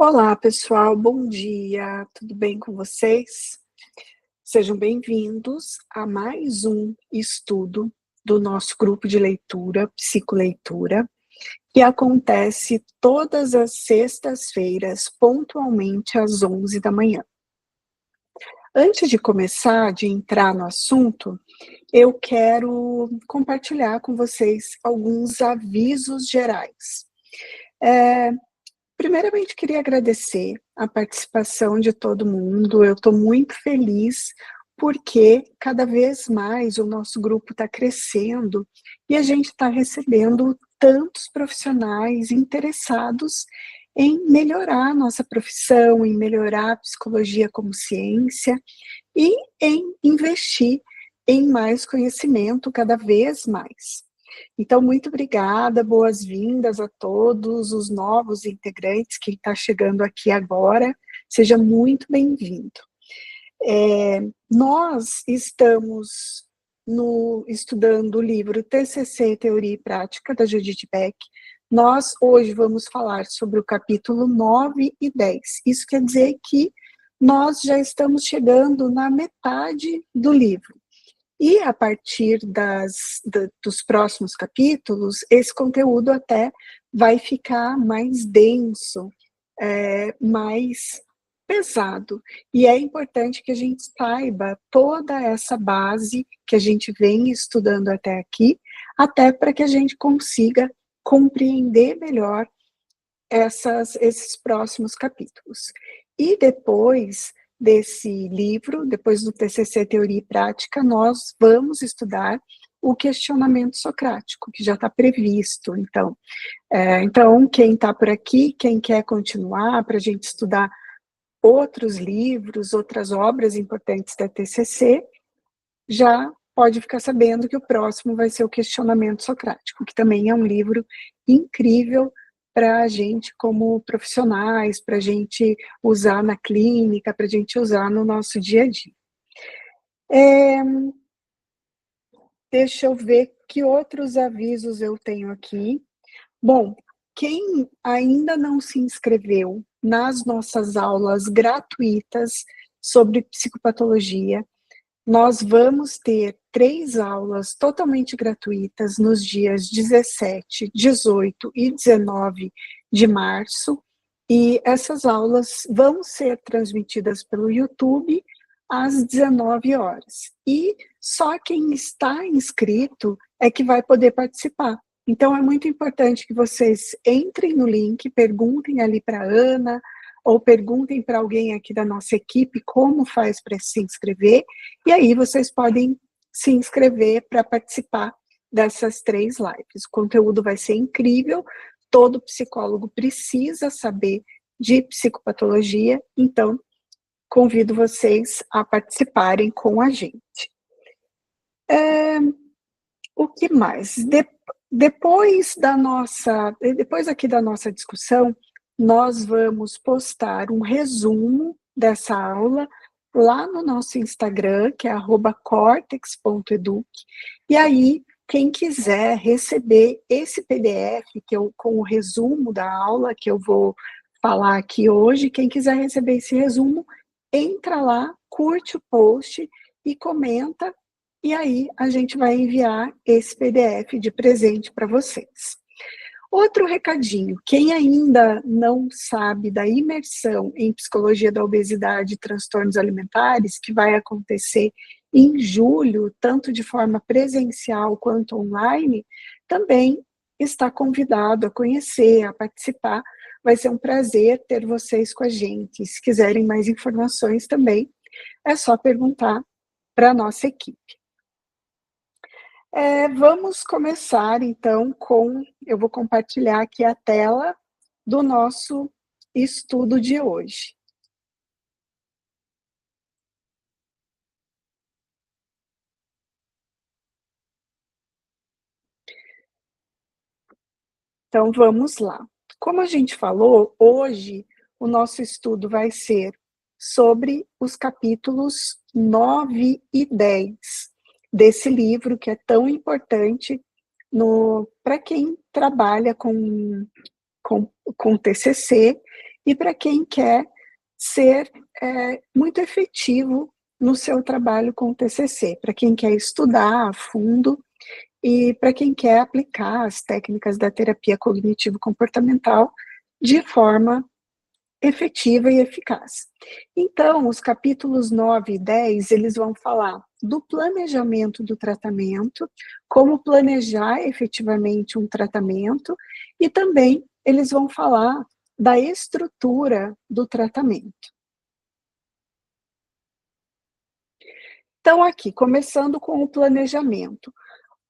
Olá, pessoal, bom dia, tudo bem com vocês? Sejam bem-vindos a mais um estudo do nosso grupo de leitura, Psicoleitura, que acontece todas as sextas-feiras, pontualmente às 11 da manhã. Antes de começar, de entrar no assunto, eu quero compartilhar com vocês alguns avisos gerais. Primeiramente, queria agradecer a participação de todo mundo. Eu estou muito feliz porque cada vez mais o nosso grupo está crescendo e a gente está recebendo tantos profissionais interessados em melhorar a nossa profissão, em melhorar a psicologia como ciência e em investir em mais conhecimento cada vez mais. Então, muito obrigada, boas-vindas a todos os novos integrantes que está chegando aqui agora, seja muito bem-vindo. Nós estamos estudando o livro TCC, Teoria e Prática, da Judith Beck. Nós hoje vamos falar sobre o capítulo 9 e 10. Isso quer dizer que nós já estamos chegando na metade do livro. E a partir dos próximos capítulos, esse conteúdo até vai ficar mais denso, mais pesado. E é importante que a gente saiba toda essa base que a gente vem estudando até aqui, até para que a gente consiga compreender melhor esses próximos capítulos. E depois desse livro, depois do TCC Teoria e Prática, nós vamos estudar o questionamento socrático, que já está previsto. Então, quem está por aqui, quem quer continuar para a gente estudar outros livros, outras obras importantes da TCC, já pode ficar sabendo que o próximo vai ser o questionamento socrático, que também é um livro incrível para a gente como profissionais, para a gente usar na clínica, para a gente usar no nosso dia a dia. Deixa eu ver que outros avisos eu tenho aqui. Bom, quem ainda não se inscreveu nas nossas aulas gratuitas sobre psicopatologia, nós vamos ter 3 aulas totalmente gratuitas nos dias 17, 18 e 19 de março, e essas aulas vão ser transmitidas pelo YouTube às 19 horas. E só quem está inscrito é que vai poder participar. Então, é muito importante que vocês entrem no link, perguntem ali para a Ana, ou perguntem para alguém aqui da nossa equipe como faz para se inscrever, e aí vocês podem se inscrever para participar dessas 3 lives. O conteúdo vai ser incrível, todo psicólogo precisa saber de psicopatologia, então convido vocês a participarem com a gente. O que mais? Depois aqui da nossa discussão, nós vamos postar um resumo dessa aula lá no nosso Instagram, que é @cortex.educ, e aí, quem quiser receber esse PDF, com o resumo da aula, que eu vou falar aqui hoje, quem quiser receber esse resumo, entra lá, curte o post e comenta, e aí a gente vai enviar esse PDF de presente para vocês. Outro recadinho, quem ainda não sabe da imersão em psicologia da obesidade e transtornos alimentares, que vai acontecer em julho, tanto de forma presencial quanto online, também está convidado a conhecer, a participar. Vai ser um prazer ter vocês com a gente. Se quiserem mais informações também, é só perguntar para a nossa equipe. Vamos começar, então, eu vou compartilhar aqui a tela do nosso estudo de hoje. Então, vamos lá. Como a gente falou, hoje o nosso estudo vai ser sobre os capítulos 9 e 10 desse livro, que é tão importante para quem trabalha com TCC e para quem quer ser muito efetivo no seu trabalho com o TCC, para quem quer estudar a fundo e para quem quer aplicar as técnicas da terapia cognitivo-comportamental de forma efetiva e eficaz. Então, os capítulos 9 e 10, eles vão falar do planejamento do tratamento, como planejar efetivamente um tratamento, e também eles vão falar da estrutura do tratamento. Então, aqui, começando com o planejamento.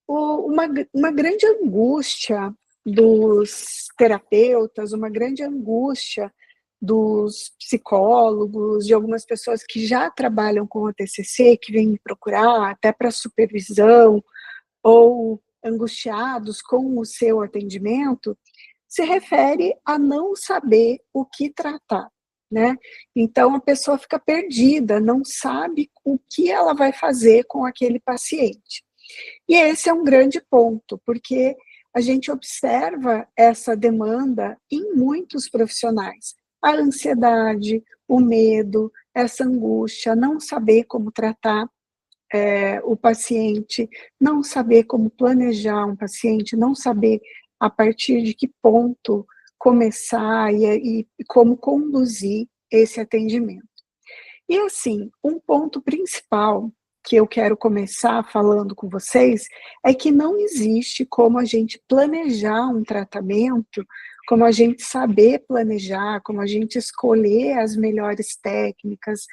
Uma grande angústia dos terapeutas, uma grande angústia dos psicólogos, de algumas pessoas que já trabalham com o TCC, que vêm me procurar até para supervisão, ou angustiados com o seu atendimento, se refere a não saber o que tratar, né? Então a pessoa fica perdida, não sabe o que ela vai fazer com aquele paciente. E esse é um grande ponto, porque a gente observa essa demanda em muitos profissionais. A ansiedade, o medo, essa angústia, não saber como tratar o paciente, não saber como planejar um paciente, não saber a partir de que ponto começar e como conduzir esse atendimento. E assim, um ponto principal que eu quero começar falando com vocês é que não existe como a gente planejar um tratamento, como a gente saber planejar, como a gente escolher as melhores técnicas,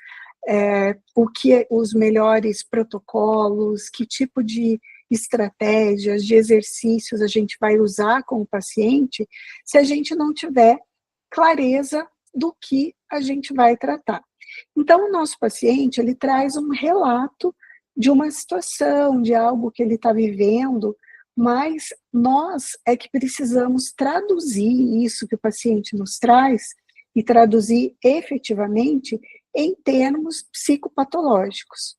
os melhores protocolos, que tipo de estratégias, de exercícios a gente vai usar com o paciente, se a gente não tiver clareza do que a gente vai tratar. Então, o nosso paciente, ele traz um relato de uma situação, de algo que ele está vivendo, mas nós é que precisamos traduzir isso que o paciente nos traz e traduzir efetivamente em termos psicopatológicos.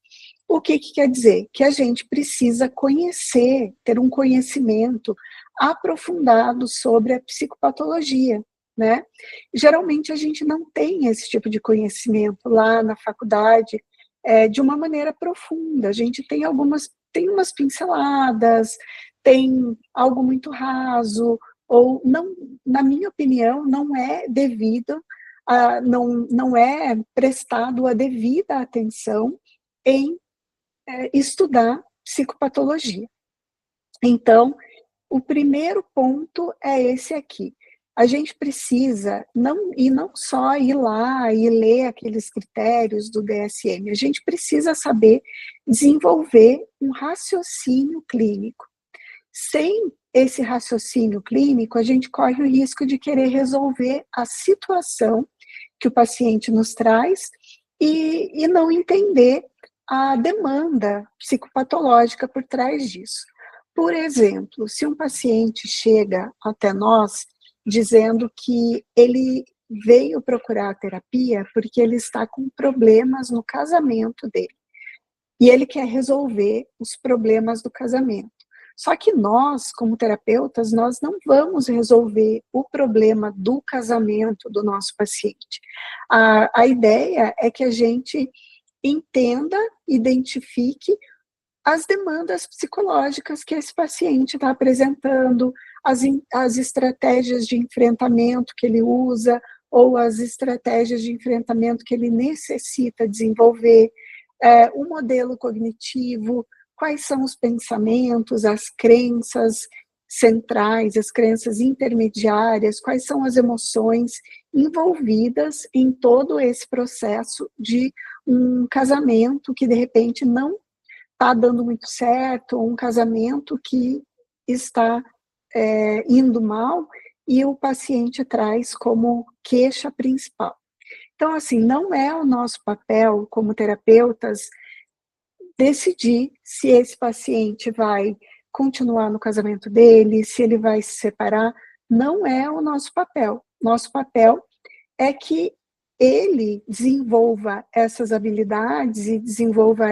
O que quer dizer? Que a gente precisa conhecer, ter um conhecimento aprofundado sobre a psicopatologia, né? Geralmente a gente não tem esse tipo de conhecimento lá na faculdade de uma maneira profunda. A gente tem umas pinceladas, tem algo muito raso, ou não, na minha opinião, não é devido, não é prestado a devida atenção em estudar psicopatologia. Então, o primeiro ponto é esse aqui. A gente precisa, não só ir lá e ler aqueles critérios do DSM, a gente precisa saber desenvolver um raciocínio clínico. Sem esse raciocínio clínico, a gente corre o risco de querer resolver a situação que o paciente nos traz e não entender a demanda psicopatológica por trás disso. Por exemplo, se um paciente chega até nós dizendo que ele veio procurar a terapia porque ele está com problemas no casamento dele, e ele quer resolver os problemas do casamento. Só que nós, como terapeutas, nós não vamos resolver o problema do casamento do nosso paciente. A ideia é que a gente entenda, identifique as demandas psicológicas que esse paciente está apresentando, as estratégias de enfrentamento que ele usa, ou as estratégias de enfrentamento que ele necessita desenvolver, o modelo cognitivo, quais são os pensamentos, as crenças centrais, as crenças intermediárias, quais são as emoções envolvidas em todo esse processo de um casamento que, de repente, não está dando muito certo, ou um casamento que está indo mal, e o paciente traz como queixa principal. Então, assim, não é o nosso papel como terapeutas decidir se esse paciente vai continuar no casamento dele, se ele vai se separar. Não é o nosso papel. Nosso papel é que ele desenvolva essas habilidades e desenvolva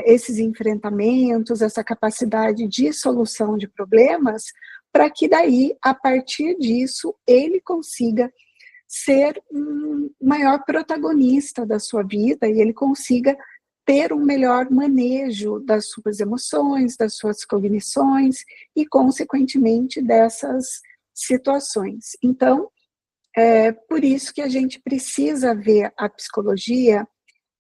esses enfrentamentos, essa capacidade de solução de problemas, para que daí, a partir disso, ele consiga ser um maior protagonista da sua vida e ele consiga ter um melhor manejo das suas emoções, das suas cognições e, consequentemente, dessas situações. Então, é por isso que a gente precisa ver a psicologia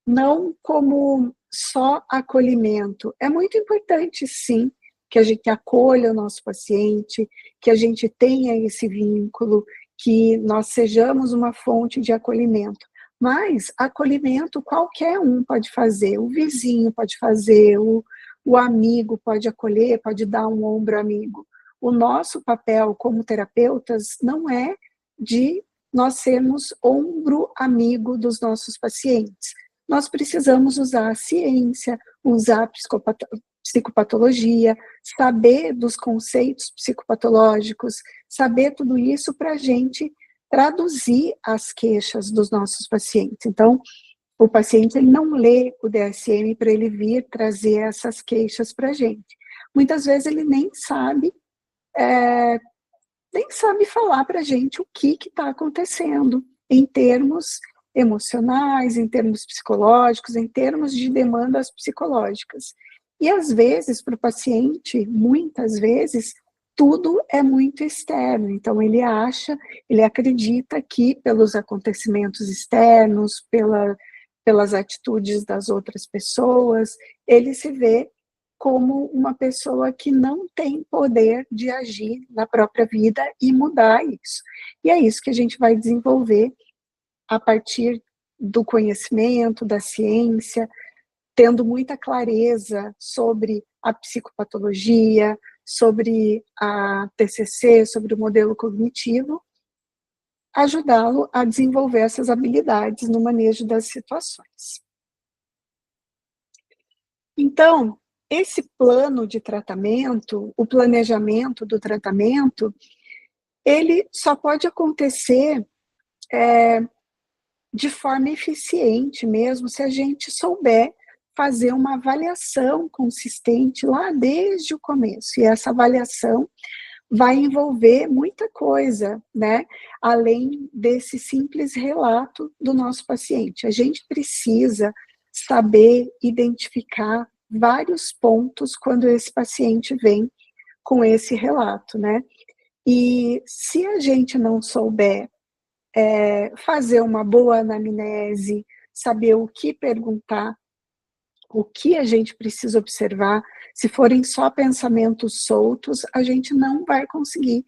não como só acolhimento. É muito importante, sim, que a gente acolha o nosso paciente, que a gente tenha esse vínculo, que nós sejamos uma fonte de acolhimento. Mas acolhimento qualquer um pode fazer, o vizinho pode fazer, o amigo pode acolher, pode dar um ombro amigo. O nosso papel como terapeutas não é de nós sermos ombro amigo dos nossos pacientes. Nós precisamos usar a ciência, usar a psicopatologia, saber dos conceitos psicopatológicos, saber tudo isso para a gente traduzir as queixas dos nossos pacientes. Então, o paciente ele não lê o DSM para ele vir trazer essas queixas para a gente. Muitas vezes ele nem sabe falar para a gente o que está acontecendo em termos emocionais, em termos psicológicos, em termos de demandas psicológicas. E às vezes, para o paciente, muitas vezes, tudo é muito externo. Então, ele acredita que pelos acontecimentos externos, pelas atitudes das outras pessoas, ele se vê como uma pessoa que não tem poder de agir na própria vida e mudar isso. E é isso que a gente vai desenvolver a partir do conhecimento, da ciência, tendo muita clareza sobre a psicopatologia, sobre a TCC, sobre o modelo cognitivo, ajudá-lo a desenvolver essas habilidades no manejo das situações. Então, esse plano de tratamento, o planejamento do tratamento, ele só pode acontecer de forma eficiente mesmo se a gente souber fazer uma avaliação consistente lá desde o começo. E essa avaliação vai envolver muita coisa, né? Além desse simples relato do nosso paciente. A gente precisa saber identificar vários pontos quando esse paciente vem com esse relato, né? E se a gente não souber fazer uma boa anamnese, saber o que perguntar, o que a gente precisa observar, se forem só pensamentos soltos, a gente não vai conseguir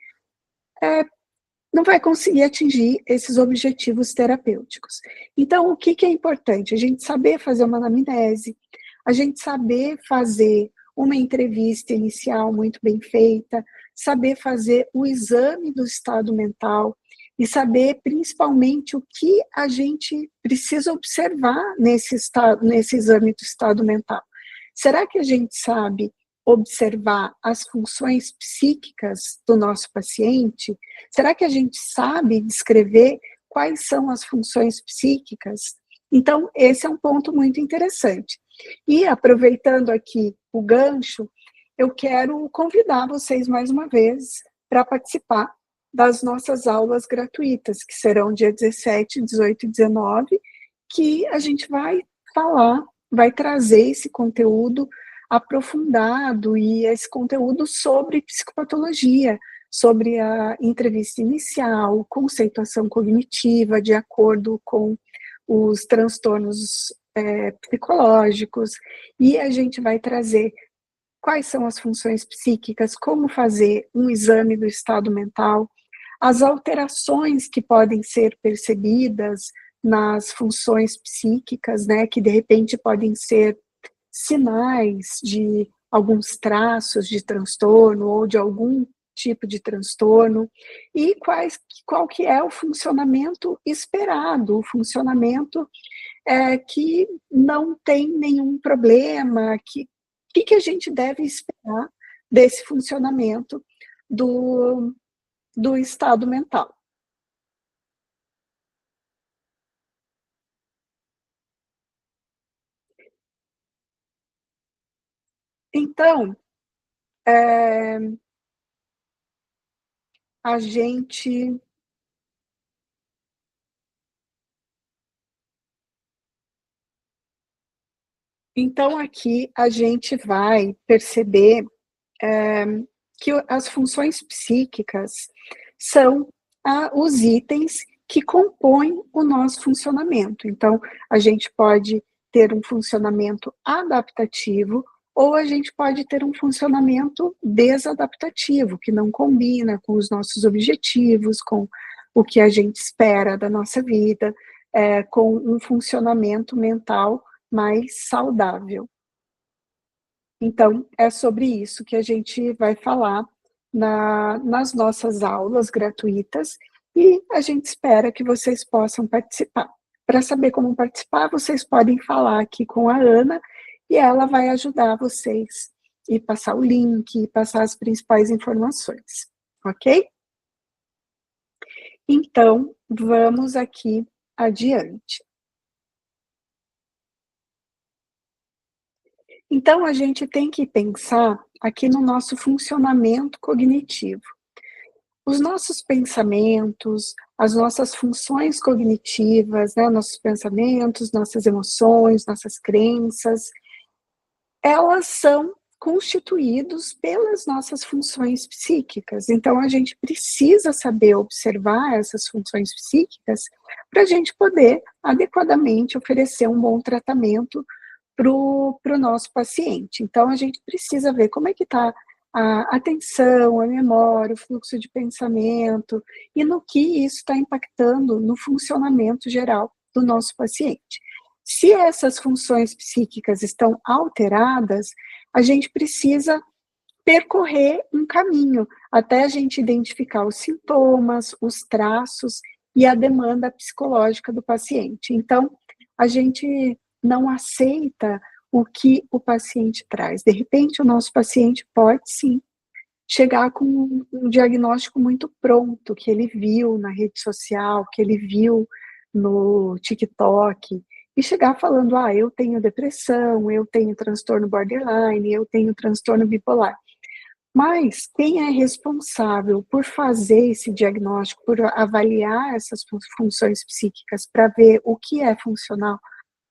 atingir esses objetivos terapêuticos. Então, o que é importante? A gente saber fazer uma anamnese, a gente saber fazer uma entrevista inicial muito bem feita, saber fazer o exame do estado mental e saber principalmente o que a gente precisa observar nesse exame do estado mental. Será que a gente sabe observar as funções psíquicas do nosso paciente? Será que a gente sabe descrever quais são as funções psíquicas? Então, esse é um ponto muito interessante. E aproveitando aqui o gancho, eu quero convidar vocês mais uma vez para participar das nossas aulas gratuitas, que serão dia 17, 18 e 19, que a gente vai falar, vai trazer esse conteúdo aprofundado e esse conteúdo sobre psicopatologia, sobre a entrevista inicial, conceituação cognitiva, de acordo com os transtornos psicológicos, e a gente vai trazer quais são as funções psíquicas, como fazer um exame do estado mental, as alterações que podem ser percebidas nas funções psíquicas, né, que de repente podem ser sinais de alguns traços de transtorno ou de algum tipo de transtorno, e qual que é o funcionamento esperado, o funcionamento que não tem nenhum problema, que a gente deve esperar desse funcionamento do, do estado mental. Então, a gente Então, aqui a gente vai perceber que as funções psíquicas são os itens que compõem o nosso funcionamento. Então, a gente pode ter um funcionamento adaptativo ou a gente pode ter um funcionamento desadaptativo, que não combina com os nossos objetivos, com o que a gente espera da nossa vida, com um funcionamento mental mais saudável. Então, é sobre isso que a gente vai falar nas nossas aulas gratuitas e a gente espera que vocês possam participar. Para saber como participar, vocês podem falar aqui com a Ana e ela vai ajudar vocês e passar o link, e passar as principais informações, ok? Então, vamos aqui adiante. Então, a gente tem que pensar aqui no nosso funcionamento cognitivo. Os nossos pensamentos, as nossas funções cognitivas, né, nossos pensamentos, nossas emoções, nossas crenças, elas são constituídos pelas nossas funções psíquicas. Então, a gente precisa saber observar essas funções psíquicas para a gente poder adequadamente oferecer um bom tratamento para o nosso paciente. Então, a gente precisa ver como é que está a atenção, a memória, o fluxo de pensamento e no que isso está impactando no funcionamento geral do nosso paciente. Se essas funções psíquicas estão alteradas, a gente precisa percorrer um caminho até a gente identificar os sintomas, os traços e a demanda psicológica do paciente. Então, a gente não aceita o que o paciente traz. De repente, o nosso paciente pode sim chegar com um diagnóstico muito pronto, que ele viu na rede social, que ele viu no TikTok, e chegar falando: "Ah, eu tenho depressão, eu tenho transtorno borderline, eu tenho transtorno bipolar". Mas quem é responsável por fazer esse diagnóstico, por avaliar essas funções psíquicas para ver o que é funcional,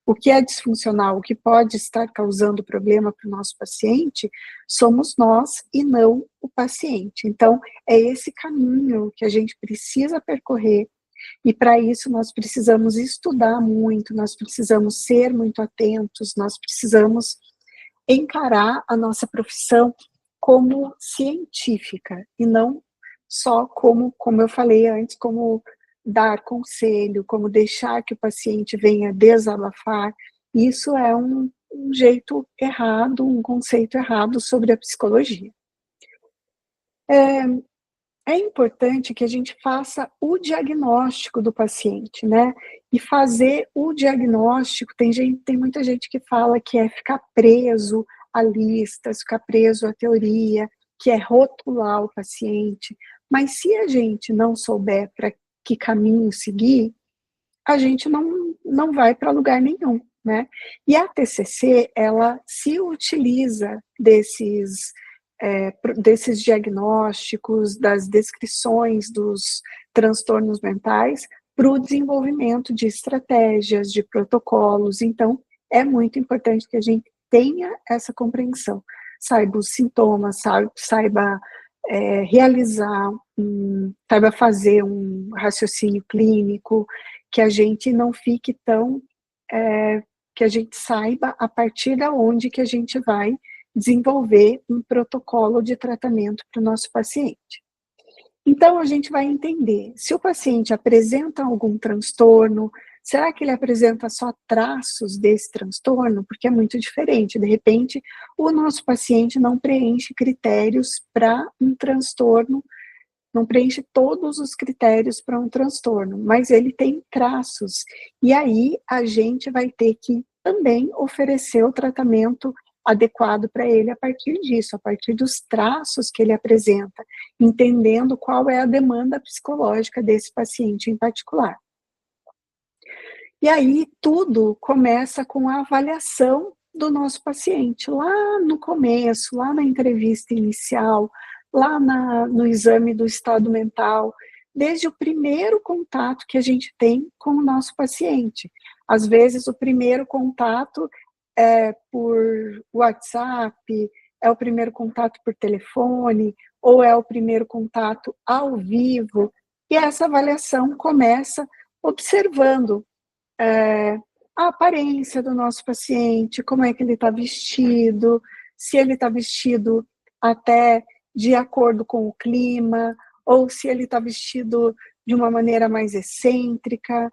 o que é disfuncional, o que pode estar causando problema para o nosso paciente, somos nós e não o paciente. Então, é esse caminho que a gente precisa percorrer e para isso nós precisamos estudar muito, nós precisamos ser muito atentos, nós precisamos encarar a nossa profissão como científica e não só como eu falei antes, como dar conselho, como deixar que o paciente venha desabafar. Isso é um jeito errado, um conceito errado sobre a psicologia. É importante que a gente faça o diagnóstico do paciente, né, e fazer o diagnóstico tem muita gente que fala que é ficar preso a listas, ficar preso à teoria, que é rotular o paciente, mas se a gente não souber para que caminho seguir, a gente não vai para lugar nenhum, né. E a TCC, ela se utiliza desses diagnósticos, das descrições dos transtornos mentais, para o desenvolvimento de estratégias, de protocolos. Então, é muito importante que a gente tenha essa compreensão, saiba os sintomas, saiba realizar, saiba fazer um raciocínio clínico, que a gente não fique tão, que a gente saiba a partir da onde que a gente vai desenvolver um protocolo de tratamento para o nosso paciente. Então, a gente vai entender se o paciente apresenta algum transtorno, será que ele apresenta só traços desse transtorno? Porque é muito diferente. De repente, o nosso paciente não preenche critérios para um transtorno, não preenche todos os critérios para um transtorno, mas ele tem traços. E aí a gente vai ter que também oferecer o tratamento adequado para ele a partir disso, a partir dos traços que ele apresenta, entendendo qual é a demanda psicológica desse paciente em particular. E aí tudo começa com a avaliação do nosso paciente, lá no começo, lá na entrevista inicial, lá no exame do estado mental, desde o primeiro contato que a gente tem com o nosso paciente. Às vezes o primeiro contato é por WhatsApp, é o primeiro contato por telefone, ou é o primeiro contato ao vivo, e essa avaliação começa observando a aparência do nosso paciente, como é que ele está vestido, se ele está vestido até de acordo com o clima, ou se ele está vestido de uma maneira mais excêntrica,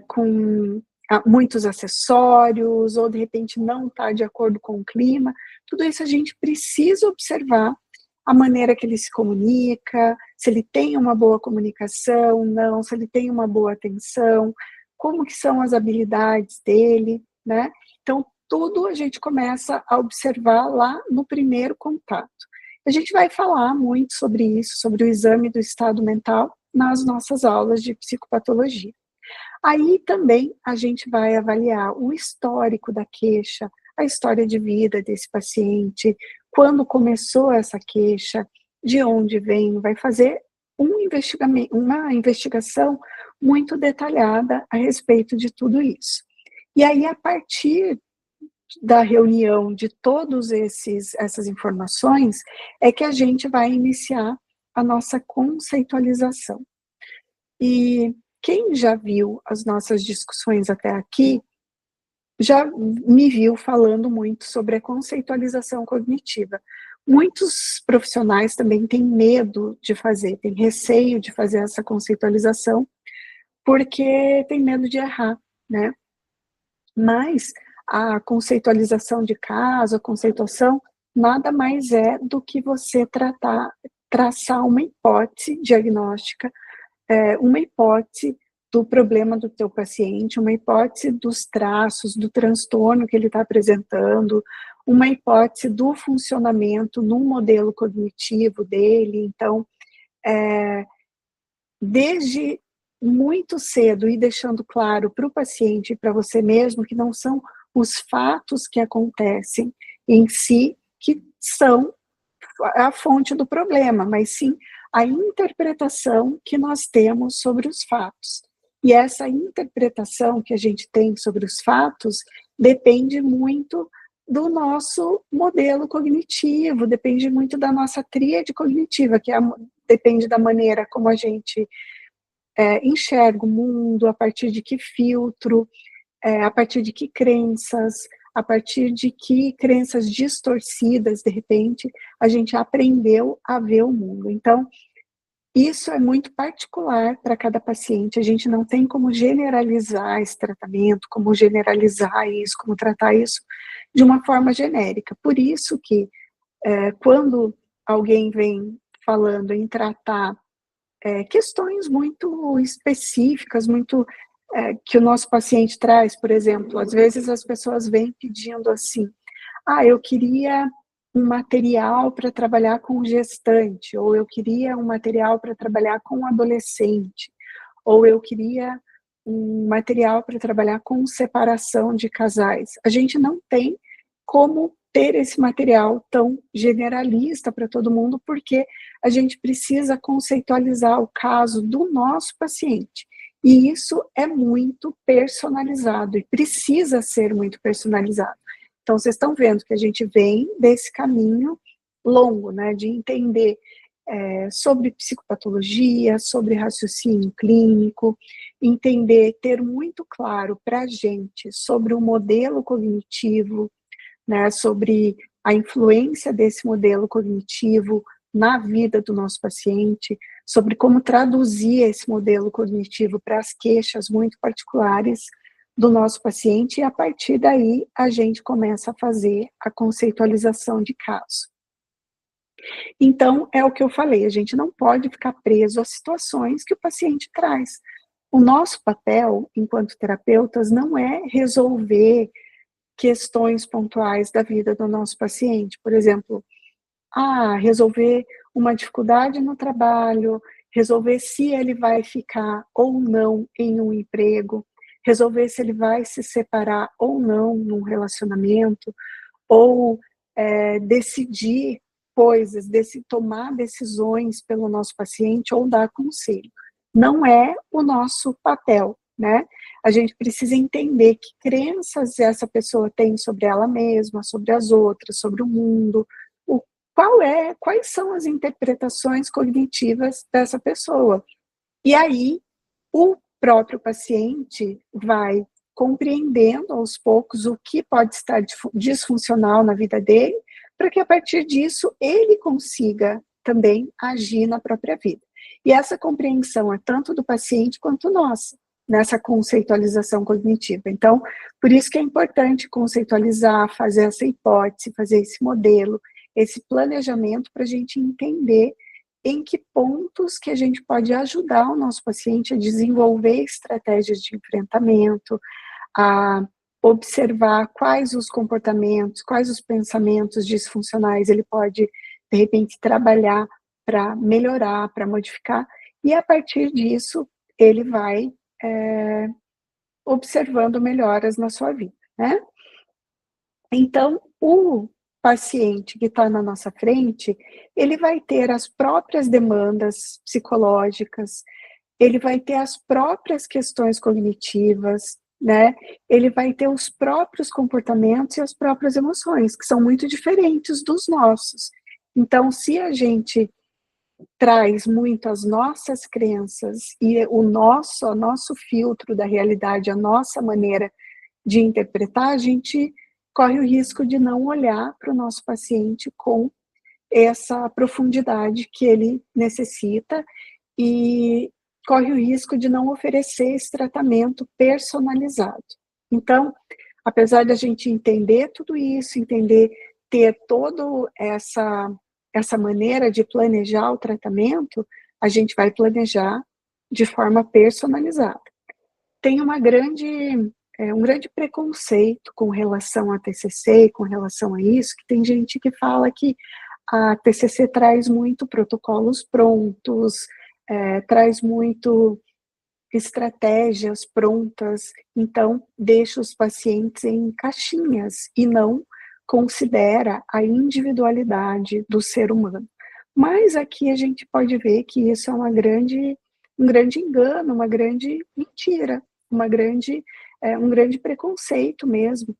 com muitos acessórios, ou de repente não está de acordo com o clima. Tudo isso a gente precisa observar a maneira que ele se comunica, se ele tem uma boa comunicação, não, se ele tem uma boa atenção, como que são as habilidades dele, né? Então, tudo a gente começa a observar lá no primeiro contato. A gente vai falar muito sobre isso, sobre o exame do estado mental, nas nossas aulas de psicopatologia. Aí também a gente vai avaliar o histórico da queixa, a história de vida desse paciente, quando começou essa queixa, de onde vem, vai fazer uma investigação muito detalhada a respeito de tudo isso. E aí, a partir da reunião de todas essas informações, é que a gente vai iniciar a nossa conceitualização. E quem já viu as nossas discussões até aqui, já me viu falando muito sobre a conceitualização cognitiva. Muitos profissionais também têm medo de fazer, têm receio de fazer essa conceitualização, porque tem medo de errar, né? Mas a conceitualização de caso, a conceituação, nada mais é do que você traçar uma hipótese diagnóstica, uma hipótese do problema do teu paciente, uma hipótese dos traços, do transtorno que ele está apresentando, uma hipótese do funcionamento no modelo cognitivo dele. Então, desde muito cedo e deixando claro para o paciente e para você mesmo que não são os fatos que acontecem em si que são a fonte do problema, mas sim a interpretação que nós temos sobre os fatos. E essa interpretação que a gente tem sobre os fatos depende muito do nosso modelo cognitivo, depende muito da nossa tríade cognitiva, que depende da maneira como a gente enxerga o mundo, a partir de que filtro, a partir de que crenças, a partir de que crenças distorcidas, de repente, a gente aprendeu a ver o mundo. Então, isso é muito particular para cada paciente, a gente não tem como generalizar esse tratamento, como generalizar isso, como tratar isso de uma forma genérica. Por isso que, quando alguém vem falando em tratar questões muito específicas, muito que o nosso paciente traz, por exemplo, às vezes as pessoas vêm pedindo assim, eu queria um material para trabalhar com gestante, ou eu queria um material para trabalhar com adolescente, ou eu queria um material para trabalhar com separação de casais. A gente não tem como ter esse material tão generalista para todo mundo, porque a gente precisa conceitualizar o caso do nosso paciente. E isso é muito personalizado, e precisa ser muito personalizado. Então, vocês estão vendo que a gente vem desse caminho longo, né, de entender sobre psicopatologia, sobre raciocínio clínico, entender, ter muito claro para a gente sobre o modelo cognitivo, né, sobre a influência desse modelo cognitivo na vida do nosso paciente, sobre como traduzir esse modelo cognitivo para as queixas muito particulares do nosso paciente, e a partir daí a gente começa a fazer a conceitualização de caso. Então, é o que eu falei, a gente não pode ficar preso às situações que o paciente traz. O nosso papel, enquanto terapeutas, não é resolver questões pontuais da vida do nosso paciente. Por exemplo, resolver uma dificuldade no trabalho, resolver se ele vai ficar ou não em um emprego, resolver se ele vai se separar ou não num relacionamento, ou decidir coisas, tomar decisões pelo nosso paciente ou dar conselho. Não é o nosso papel. né? A gente precisa entender que crenças essa pessoa tem sobre ela mesma, sobre as outras, sobre o mundo, quais são as interpretações cognitivas dessa pessoa. E aí, o próprio paciente vai compreendendo aos poucos o que pode estar disfuncional na vida dele, para que a partir disso ele consiga também agir na própria vida. E essa compreensão é tanto do paciente quanto nossa, nessa conceitualização cognitiva. Então, por isso que é importante conceitualizar, fazer essa hipótese, fazer esse modelo, esse planejamento para a gente entender em que pontos que a gente pode ajudar o nosso paciente a desenvolver estratégias de enfrentamento, a observar quais os comportamentos, quais os pensamentos disfuncionais ele pode, de repente, trabalhar para melhorar, para modificar, e a partir disso ele vai observando melhoras na sua vida, né? Então, o paciente que está na nossa frente, ele vai ter as próprias demandas psicológicas, ele vai ter as próprias questões cognitivas, né? Ele vai ter os próprios comportamentos e as próprias emoções, que são muito diferentes dos nossos. Então, se a gente traz muito as nossas crenças e o nosso filtro da realidade, a nossa maneira de interpretar, a gente corre o risco de não olhar para o nosso paciente com essa profundidade que ele necessita e corre o risco de não oferecer esse tratamento personalizado. Então, apesar da gente entender tudo isso, ter toda essa maneira de planejar o tratamento, a gente vai planejar de forma personalizada. Tem um grande preconceito com relação à TCC, com relação a isso, que tem gente que fala que a TCC traz muito protocolos prontos, traz muito estratégias prontas, então deixa os pacientes em caixinhas e não considera a individualidade do ser humano. Mas aqui a gente pode ver que isso é um grande engano, uma grande mentira, um grande preconceito mesmo,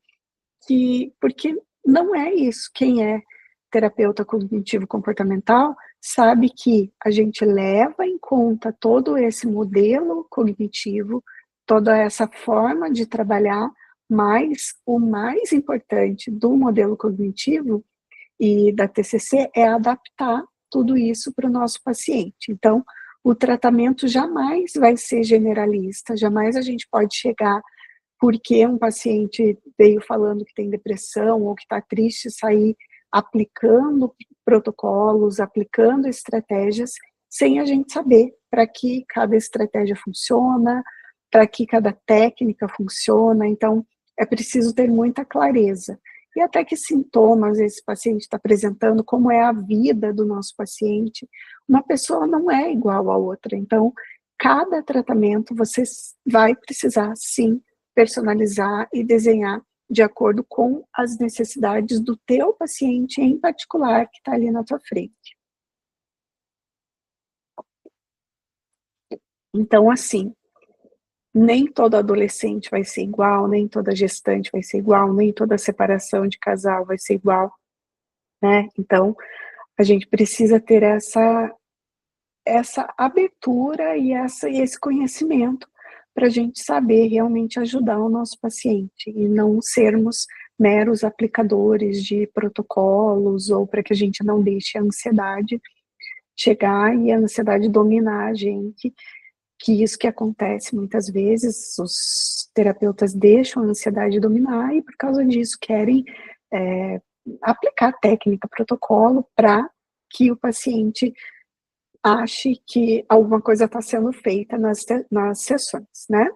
porque não é isso. Quem é terapeuta cognitivo-comportamental sabe que a gente leva em conta todo esse modelo cognitivo, toda essa forma de trabalhar, mas o mais importante do modelo cognitivo e da TCC é adaptar tudo isso para o nosso paciente. Então, o tratamento jamais vai ser generalista, jamais a gente pode chegar porque um paciente veio falando que tem depressão ou que está triste, sair aplicando protocolos, aplicando estratégias, sem a gente saber para que cada estratégia funciona, para que cada técnica funciona. Então, é preciso ter muita clareza. E até que sintomas esse paciente está apresentando, como é a vida do nosso paciente. Uma pessoa não é igual à outra. Então, cada tratamento você vai precisar, sim, personalizar e desenhar de acordo com as necessidades do teu paciente em particular que está ali na tua frente. Então, assim, nem todo adolescente vai ser igual, nem toda gestante vai ser igual, nem toda separação de casal vai ser igual, né? Então, a gente precisa ter essa abertura e esse conhecimento para a gente saber realmente ajudar o nosso paciente e não sermos meros aplicadores de protocolos ou para que a gente não deixe a ansiedade chegar e a ansiedade dominar a gente, que isso que acontece muitas vezes, os terapeutas deixam a ansiedade dominar e por causa disso querem aplicar técnica, protocolo para que o paciente ache que alguma coisa está sendo feita nas sessões, né?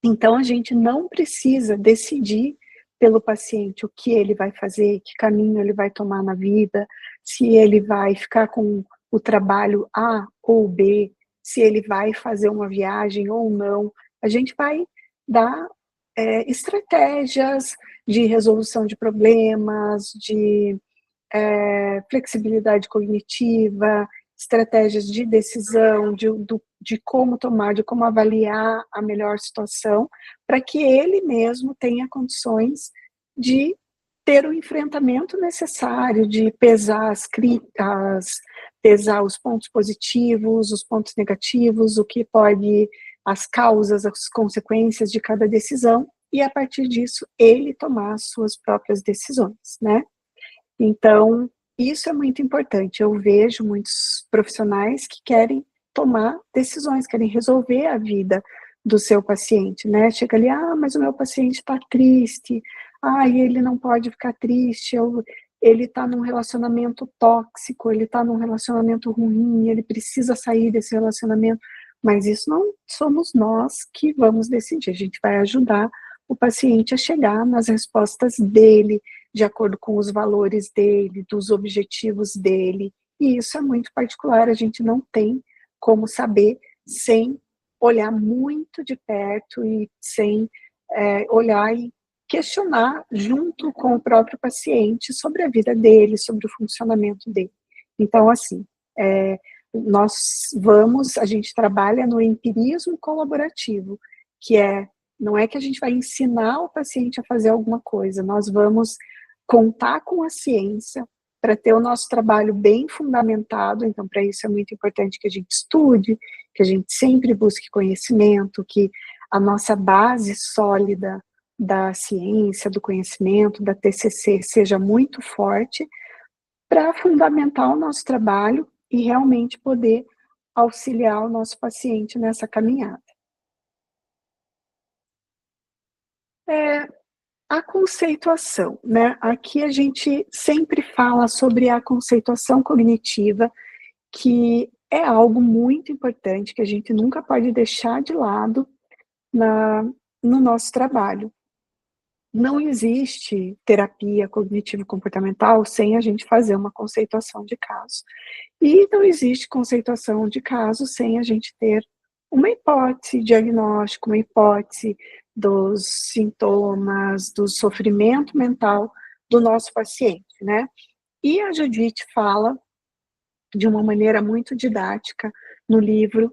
Então, a gente não precisa decidir pelo paciente o que ele vai fazer, que caminho ele vai tomar na vida, se ele vai ficar com o trabalho A ou B, se ele vai fazer uma viagem ou não. A gente vai dar estratégias de resolução de problemas, de flexibilidade cognitiva, estratégias de decisão, do de como tomar, de como avaliar a melhor situação, para que ele mesmo tenha condições de ter o enfrentamento necessário, de pesar as críticas, pesar os pontos positivos, os pontos negativos, o que pode, as causas, as consequências de cada decisão, e a partir disso ele tomar as suas próprias decisões, né? Então, isso é muito importante. Eu vejo muitos profissionais que querem tomar decisões, querem resolver a vida do seu paciente, né? Chega ali, mas o meu paciente está triste, e ele não pode ficar triste, ele está num relacionamento tóxico, ele está num relacionamento ruim, ele precisa sair desse relacionamento, mas isso não somos nós que vamos decidir, a gente vai ajudar o paciente a chegar nas respostas dele, de acordo com os valores dele, dos objetivos dele, e isso é muito particular, a gente não tem como saber sem olhar muito de perto e sem olhar e questionar junto com o próprio paciente sobre a vida dele, sobre o funcionamento dele. Então, assim, a gente trabalha no empirismo colaborativo, que não é que a gente vai ensinar o paciente a fazer alguma coisa, nós vamos contar com a ciência para ter o nosso trabalho bem fundamentado, então para isso é muito importante que a gente estude, que a gente sempre busque conhecimento, que a nossa base sólida da ciência, do conhecimento, da TCC seja muito forte para fundamentar o nosso trabalho e realmente poder auxiliar o nosso paciente nessa caminhada. A conceituação, né? Aqui a gente sempre fala sobre a conceituação cognitiva, que é algo muito importante, que a gente nunca pode deixar de lado no nosso trabalho. Não existe terapia cognitivo-comportamental sem a gente fazer uma conceituação de caso. E não existe conceituação de caso sem a gente ter uma hipótese diagnóstica, uma hipótese dos sintomas, do sofrimento mental do nosso paciente, né? E a Judith fala de uma maneira muito didática no livro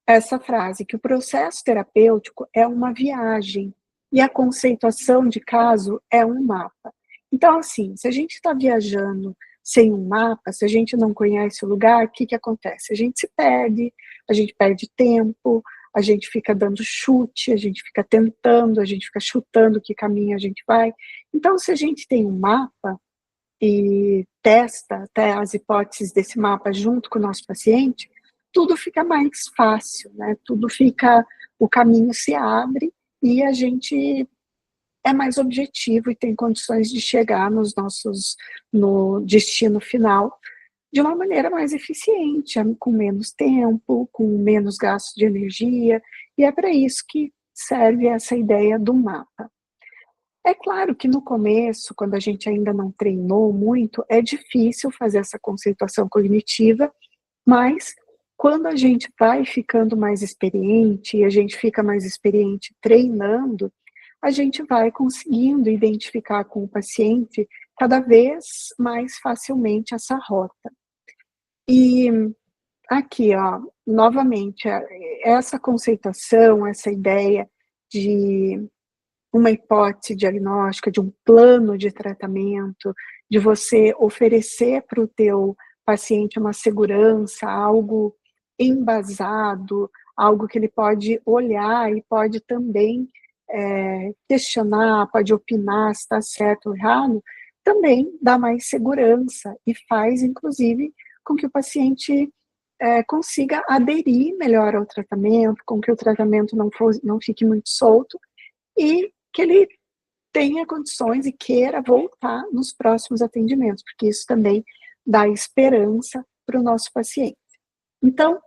essa frase, que o processo terapêutico é uma viagem e a conceituação de caso é um mapa. Então, assim, se a gente está viajando sem um mapa, se a gente não conhece o lugar, o que acontece? A gente se perde, a gente perde tempo, a gente fica dando chute, a gente fica tentando, a gente fica chutando que caminho a gente vai. Então, se a gente tem um mapa e testa até as hipóteses desse mapa junto com o nosso paciente, tudo fica mais fácil, né? O caminho se abre e a gente é mais objetivo e tem condições de chegar no destino final de uma maneira mais eficiente, com menos tempo, com menos gasto de energia, e é para isso que serve essa ideia do mapa. É claro que no começo, quando a gente ainda não treinou muito, é difícil fazer essa conceituação cognitiva, mas quando a gente vai ficando mais experiente, e a gente fica mais experiente treinando, a gente vai conseguindo identificar com o paciente cada vez mais facilmente essa rota. E aqui, novamente, essa conceituação, essa ideia de uma hipótese diagnóstica, de um plano de tratamento, de você oferecer para o teu paciente uma segurança, algo embasado, algo que ele pode olhar e pode também questionar, pode opinar se está certo ou errado, também dá mais segurança e faz, inclusive, com que o paciente consiga aderir melhor ao tratamento, com que o tratamento não fique muito solto e que ele tenha condições e queira voltar nos próximos atendimentos, porque isso também dá esperança para o nosso paciente. Então,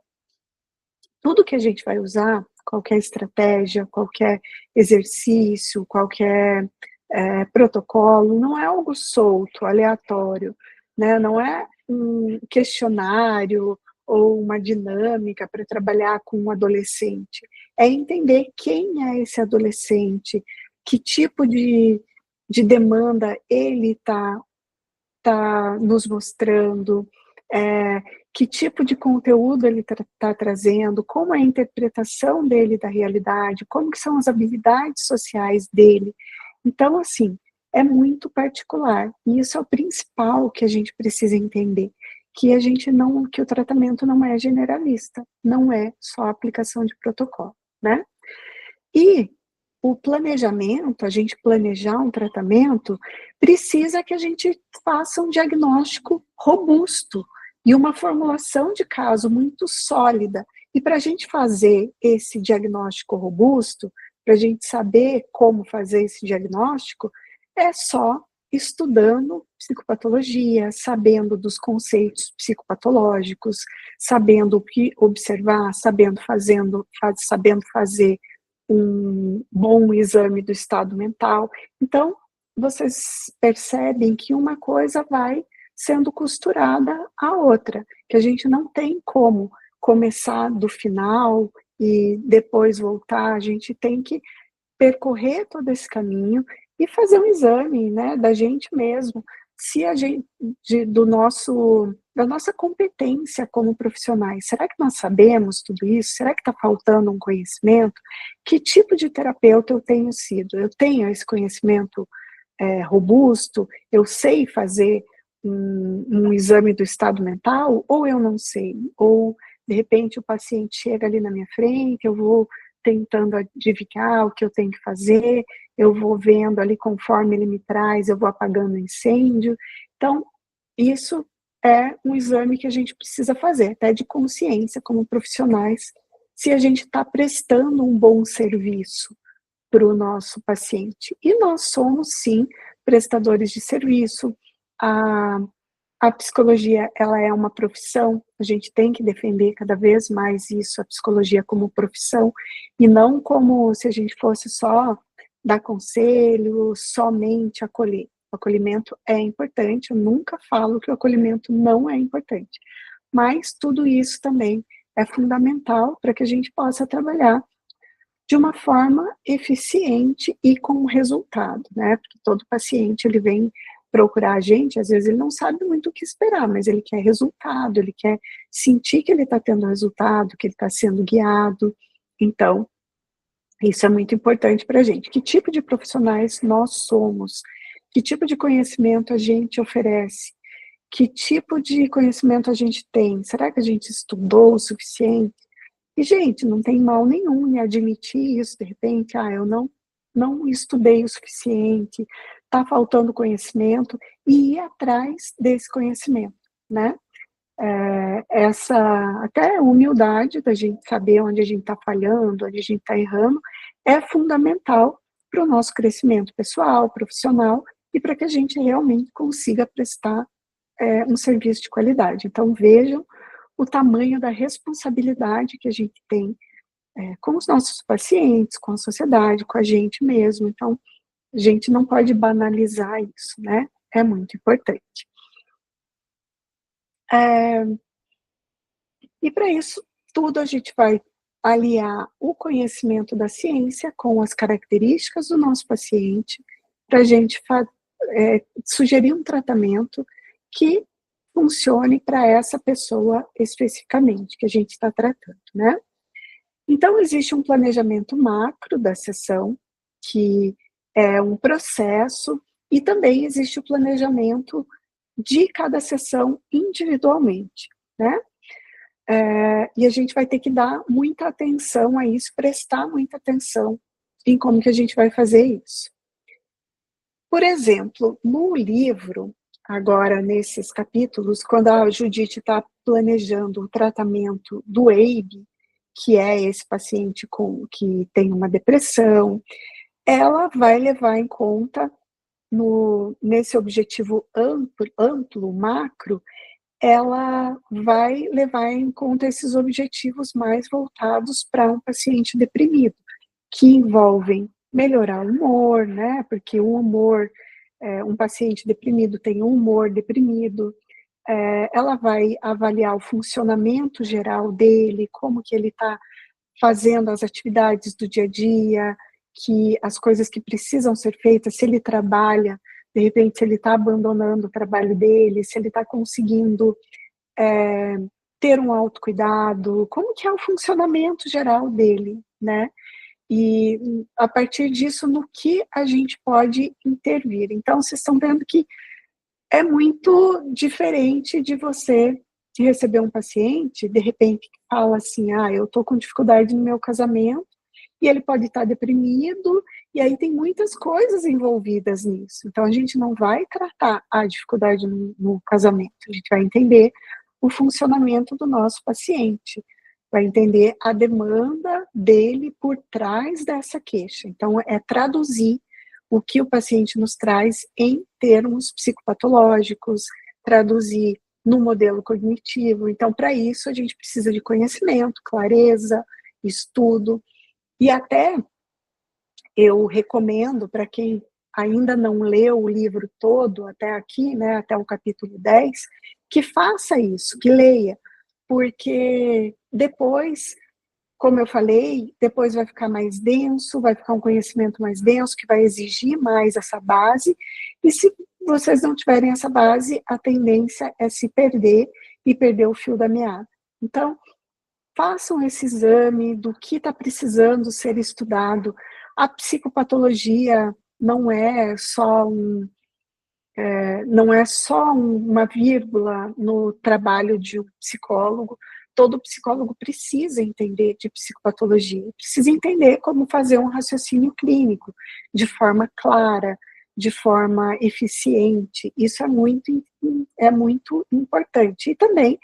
tudo que a gente vai usar, qualquer estratégia, qualquer exercício, qualquer protocolo, não é algo solto, aleatório, né? Não é um questionário ou uma dinâmica para trabalhar com um adolescente. É entender quem é esse adolescente, que tipo de demanda ele está nos mostrando, que tipo de conteúdo ele está trazendo, como é a interpretação dele da realidade, como que são as habilidades sociais dele. Então, assim, é muito particular, e isso é o principal que a gente precisa entender, que o tratamento não é generalista, não é só aplicação de protocolo, né? E o planejamento, a gente planejar um tratamento, precisa que a gente faça um diagnóstico robusto e uma formulação de caso muito sólida. E para a gente fazer esse diagnóstico robusto, para a gente saber como fazer esse diagnóstico, é só estudando psicopatologia, sabendo dos conceitos psicopatológicos, sabendo o que observar, sabendo fazer um bom exame do estado mental. Então, vocês percebem que uma coisa vai sendo costurada à outra, que a gente não tem como começar do final e depois voltar, a gente tem que percorrer todo esse caminho e fazer um exame, né, da gente mesmo, se a gente, da nossa competência como profissionais. Será que nós sabemos tudo isso? Será que está faltando um conhecimento? Que tipo de terapeuta eu tenho sido? Eu tenho esse conhecimento robusto? Eu sei fazer um exame do estado mental? Ou eu não sei? Ou, de repente, o paciente chega ali na minha frente, eu vou tentando adivinhar o que eu tenho que fazer, eu vou vendo ali conforme ele me traz, eu vou apagando o incêndio. Então, isso é um exame que a gente precisa fazer, até de consciência como profissionais, se a gente está prestando um bom serviço para o nosso paciente. E nós somos, sim, prestadores de serviço. A, a psicologia, ela é uma profissão, a gente tem que defender cada vez mais isso, a psicologia como profissão, e não como se a gente fosse só dar conselho, somente acolher. O acolhimento é importante, eu nunca falo que o acolhimento não é importante, mas tudo isso também é fundamental para que a gente possa trabalhar de uma forma eficiente e com resultado, né? Porque todo paciente, ele vem procurar a gente, às vezes ele não sabe muito o que esperar, mas ele quer resultado, ele quer sentir que ele está tendo resultado, que ele está sendo guiado. Então, isso é muito importante para a gente. Que tipo de profissionais nós somos? Que tipo de conhecimento a gente oferece? Que tipo de conhecimento a gente tem? Será que a gente estudou o suficiente? E, gente, não tem mal nenhum em admitir isso, de repente, eu não estudei o suficiente, está faltando conhecimento, e ir atrás desse conhecimento, né? Essa até humildade da gente saber onde a gente está falhando, onde a gente está errando, é fundamental para o nosso crescimento pessoal, profissional, e para que a gente realmente consiga prestar um serviço de qualidade. Então, vejam o tamanho da responsabilidade que a gente tem com os nossos pacientes, com a sociedade, com a gente mesmo. Então, a gente não pode banalizar isso, né? É muito importante. E para isso, tudo a gente vai aliar o conhecimento da ciência com as características do nosso paciente, para a gente sugerir um tratamento que funcione para essa pessoa especificamente, que a gente está tratando, né? Então, existe um planejamento macro da sessão, que é um processo, e também existe o planejamento de cada sessão individualmente, né? E a gente vai ter que dar muita atenção a isso, prestar muita atenção em como que a gente vai fazer isso. Por exemplo, no livro, agora nesses capítulos, quando a Judite está planejando o tratamento do EIB, que é esse paciente que tem uma depressão, ela vai levar em conta, nesse objetivo amplo, macro, ela vai levar em conta esses objetivos mais voltados para um paciente deprimido, que envolvem melhorar o humor, né? Porque o humor, um paciente deprimido tem um humor deprimido, ela vai avaliar o funcionamento geral dele, como que ele está fazendo as atividades do dia a dia, que as coisas que precisam ser feitas, se ele trabalha, de repente, se ele está abandonando o trabalho dele, se ele está conseguindo ter um autocuidado, como que é o funcionamento geral dele, né? E a partir disso, no que a gente pode intervir. Então, vocês estão vendo que é muito diferente de você receber um paciente, de repente, que fala assim, eu estou com dificuldade no meu casamento, e ele pode estar deprimido, e aí tem muitas coisas envolvidas nisso. Então, a gente não vai tratar a dificuldade no casamento, a gente vai entender o funcionamento do nosso paciente, vai entender a demanda dele por trás dessa queixa. Então, é traduzir o que o paciente nos traz em termos psicopatológicos, traduzir no modelo cognitivo. Então, para isso, a gente precisa de conhecimento, clareza, estudo, e até eu recomendo para quem ainda não leu o livro todo até aqui, né, até o capítulo 10, que faça isso, que leia, porque depois, como eu falei, depois vai ficar mais denso, vai ficar um conhecimento mais denso, que vai exigir mais essa base, e se vocês não tiverem essa base, a tendência é se perder e perder o fio da meada. Então, façam esse exame do que está precisando ser estudado. A psicopatologia não é só uma vírgula no trabalho de um psicólogo. Todo psicólogo precisa entender de psicopatologia, precisa entender como fazer um raciocínio clínico de forma clara, de forma eficiente. Isso é muito importante. E também,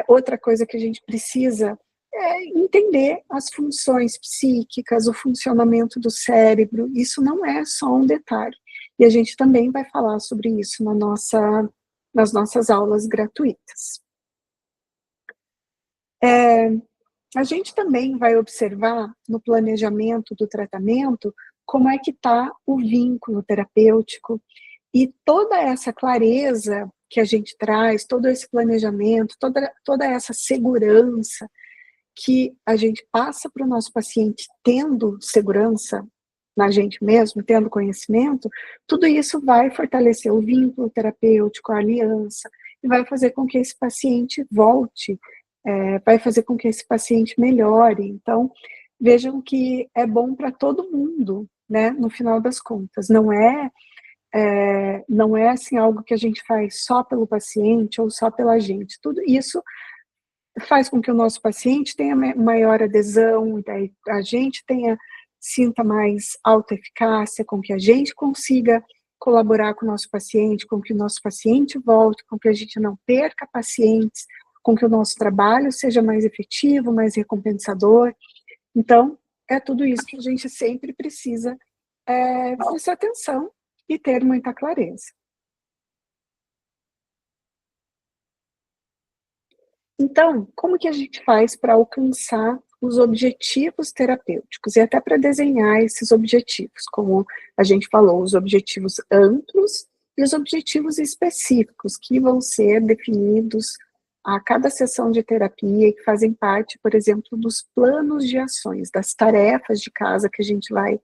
outra coisa que a gente precisa é entender as funções psíquicas, o funcionamento do cérebro. Isso não é só um detalhe. E a gente também vai falar sobre isso nas nossas aulas gratuitas. A gente também vai observar no planejamento do tratamento como é que está o vínculo terapêutico e toda essa clareza que a gente traz, todo esse planejamento, toda essa segurança que a gente passa para o nosso paciente tendo segurança na gente mesmo, tendo conhecimento, tudo isso vai fortalecer o vínculo terapêutico, a aliança, e vai fazer com que esse paciente volte, vai fazer com que esse paciente melhore. Então, vejam que é bom para todo mundo, né, no final das contas. Não é assim algo que a gente faz só pelo paciente ou só pela gente. Tudo isso faz com que o nosso paciente tenha maior adesão, daí a gente sinta mais autoeficácia, com que a gente consiga colaborar com o nosso paciente, com que o nosso paciente volte, com que a gente não perca pacientes, com que o nosso trabalho seja mais efetivo, mais recompensador. Então, é tudo isso que a gente sempre precisa prestar atenção e ter muita clareza. Então, como que a gente faz para alcançar os objetivos terapêuticos e até para desenhar esses objetivos, como a gente falou, os objetivos amplos e os objetivos específicos que vão ser definidos a cada sessão de terapia e que fazem parte, por exemplo, dos planos de ações, das tarefas de casa que a gente vai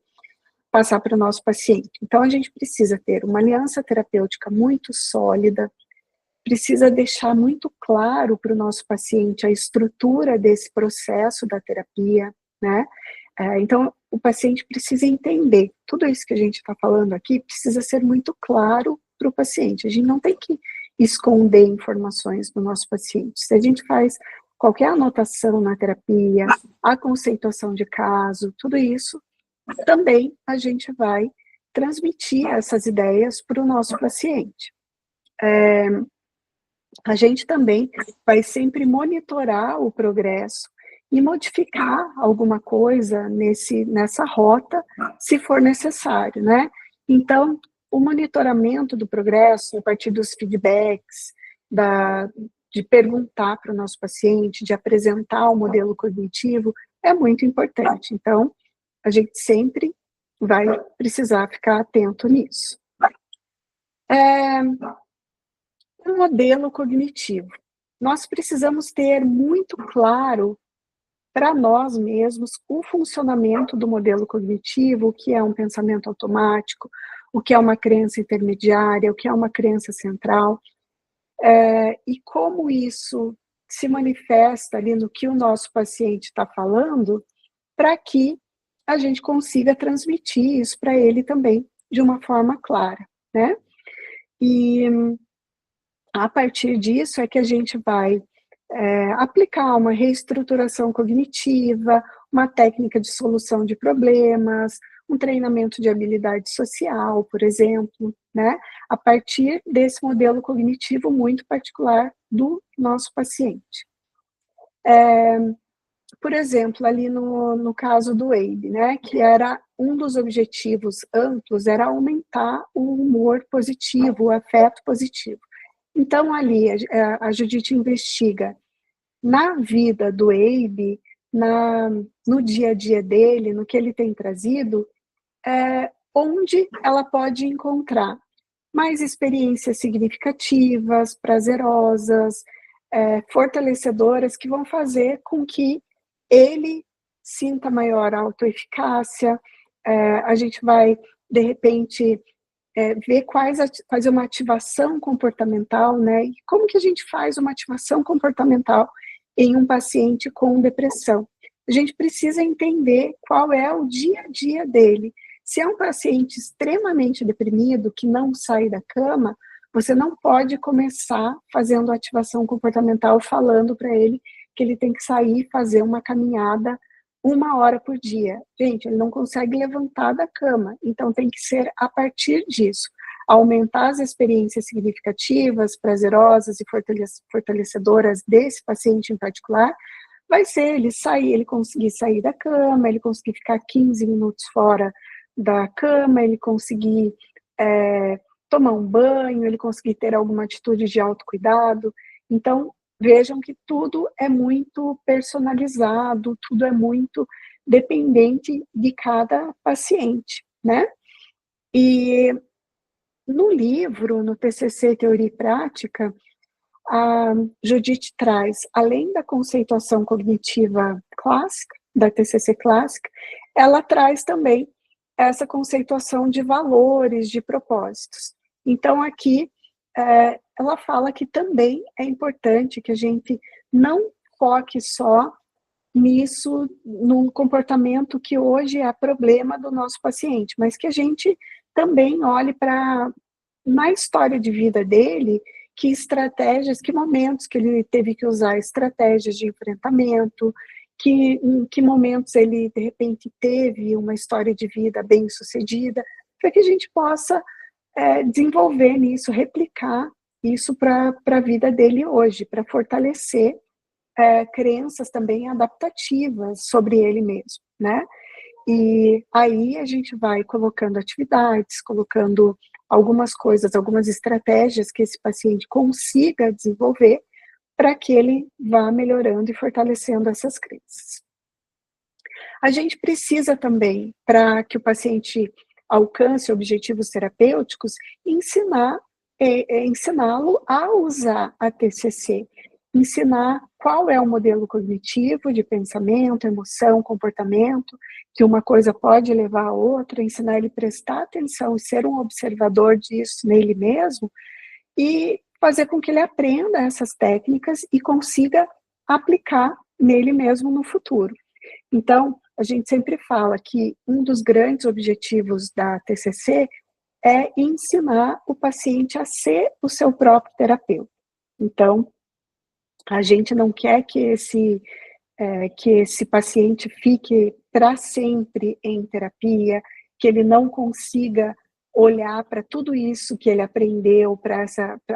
passar para o nosso paciente. Então, a gente precisa ter uma aliança terapêutica muito sólida, precisa deixar muito claro para o nosso paciente a estrutura desse processo da terapia, né? Então, o paciente precisa entender. Tudo isso que a gente está falando aqui precisa ser muito claro para o paciente. A gente não tem que esconder informações do nosso paciente. Se a gente faz qualquer anotação na terapia, a conceituação de caso, tudo isso, também a gente vai transmitir essas ideias para o nosso paciente. A gente também vai sempre monitorar o progresso e modificar alguma coisa nessa rota, se for necessário, né? Então, o monitoramento do progresso, a partir dos feedbacks, de perguntar para o nosso paciente, de apresentar o modelo cognitivo, é muito importante. Então, a gente sempre vai precisar ficar atento nisso. Um modelo cognitivo. Nós precisamos ter muito claro para nós mesmos o funcionamento do modelo cognitivo, o que é um pensamento automático, o que é uma crença intermediária, o que é uma crença central, e como isso se manifesta ali no que o nosso paciente está falando, para que a gente consiga transmitir isso para ele também de uma forma clara, né? E a partir disso é que a gente vai aplicar uma reestruturação cognitiva, uma técnica de solução de problemas, um treinamento de habilidade social, por exemplo, né? A partir desse modelo cognitivo muito particular do nosso paciente. Por exemplo, ali no caso do Abe, né, que era um dos objetivos amplos, era aumentar o humor positivo, o afeto positivo. Então, ali, a Judith investiga na vida do Abe, no dia a dia dele, no que ele tem trazido, onde ela pode encontrar mais experiências significativas, prazerosas, fortalecedoras, que vão fazer com que ele sinta maior autoeficácia. A gente vai, de repente, ver fazer uma ativação comportamental, né? E como que a gente faz uma ativação comportamental em um paciente com depressão? A gente precisa entender qual é o dia a dia dele. Se é um paciente extremamente deprimido, que não sai da cama, você não pode começar fazendo ativação comportamental, falando para ele que ele tem que sair e fazer uma caminhada 1 hora por dia. Gente, ele não consegue levantar da cama, então tem que ser a partir disso. Aumentar as experiências significativas, prazerosas e fortalecedoras desse paciente em particular, vai ser ele conseguir sair da cama, ele conseguir ficar 15 minutos fora da cama, ele conseguir tomar um banho, ele conseguir ter alguma atitude de autocuidado. Então, vejam que tudo é muito personalizado, tudo é muito dependente de cada paciente, né? E no livro, no TCC Teoria e Prática, a Judith traz, além da conceituação cognitiva clássica, da TCC clássica, ela traz também essa conceituação de valores, de propósitos. Então, aqui, ela fala que também é importante que a gente não foque só nisso, num comportamento que hoje é problema do nosso paciente, mas que a gente também olhe para, na história de vida dele, que estratégias, que momentos que ele teve que usar estratégias de enfrentamento, em que momentos ele, de repente, teve uma história de vida bem sucedida, para que a gente possa desenvolver nisso, replicar isso para a vida dele hoje, para fortalecer crenças também adaptativas sobre ele mesmo, né? E aí a gente vai colocando atividades, colocando algumas coisas, algumas estratégias que esse paciente consiga desenvolver para que ele vá melhorando e fortalecendo essas crenças. A gente precisa também, para que o paciente alcance objetivos terapêuticos, ensiná-lo a usar a TCC, ensinar qual é o modelo cognitivo de pensamento, emoção, comportamento, que uma coisa pode levar a outra, ensinar ele a prestar atenção e ser um observador disso nele mesmo, e fazer com que ele aprenda essas técnicas e consiga aplicar nele mesmo no futuro. Então, a gente sempre fala que um dos grandes objetivos da TCC é ensinar o paciente a ser o seu próprio terapeuta. Então, a gente não quer que esse paciente fique para sempre em terapia, que ele não consiga olhar para tudo isso que ele aprendeu, para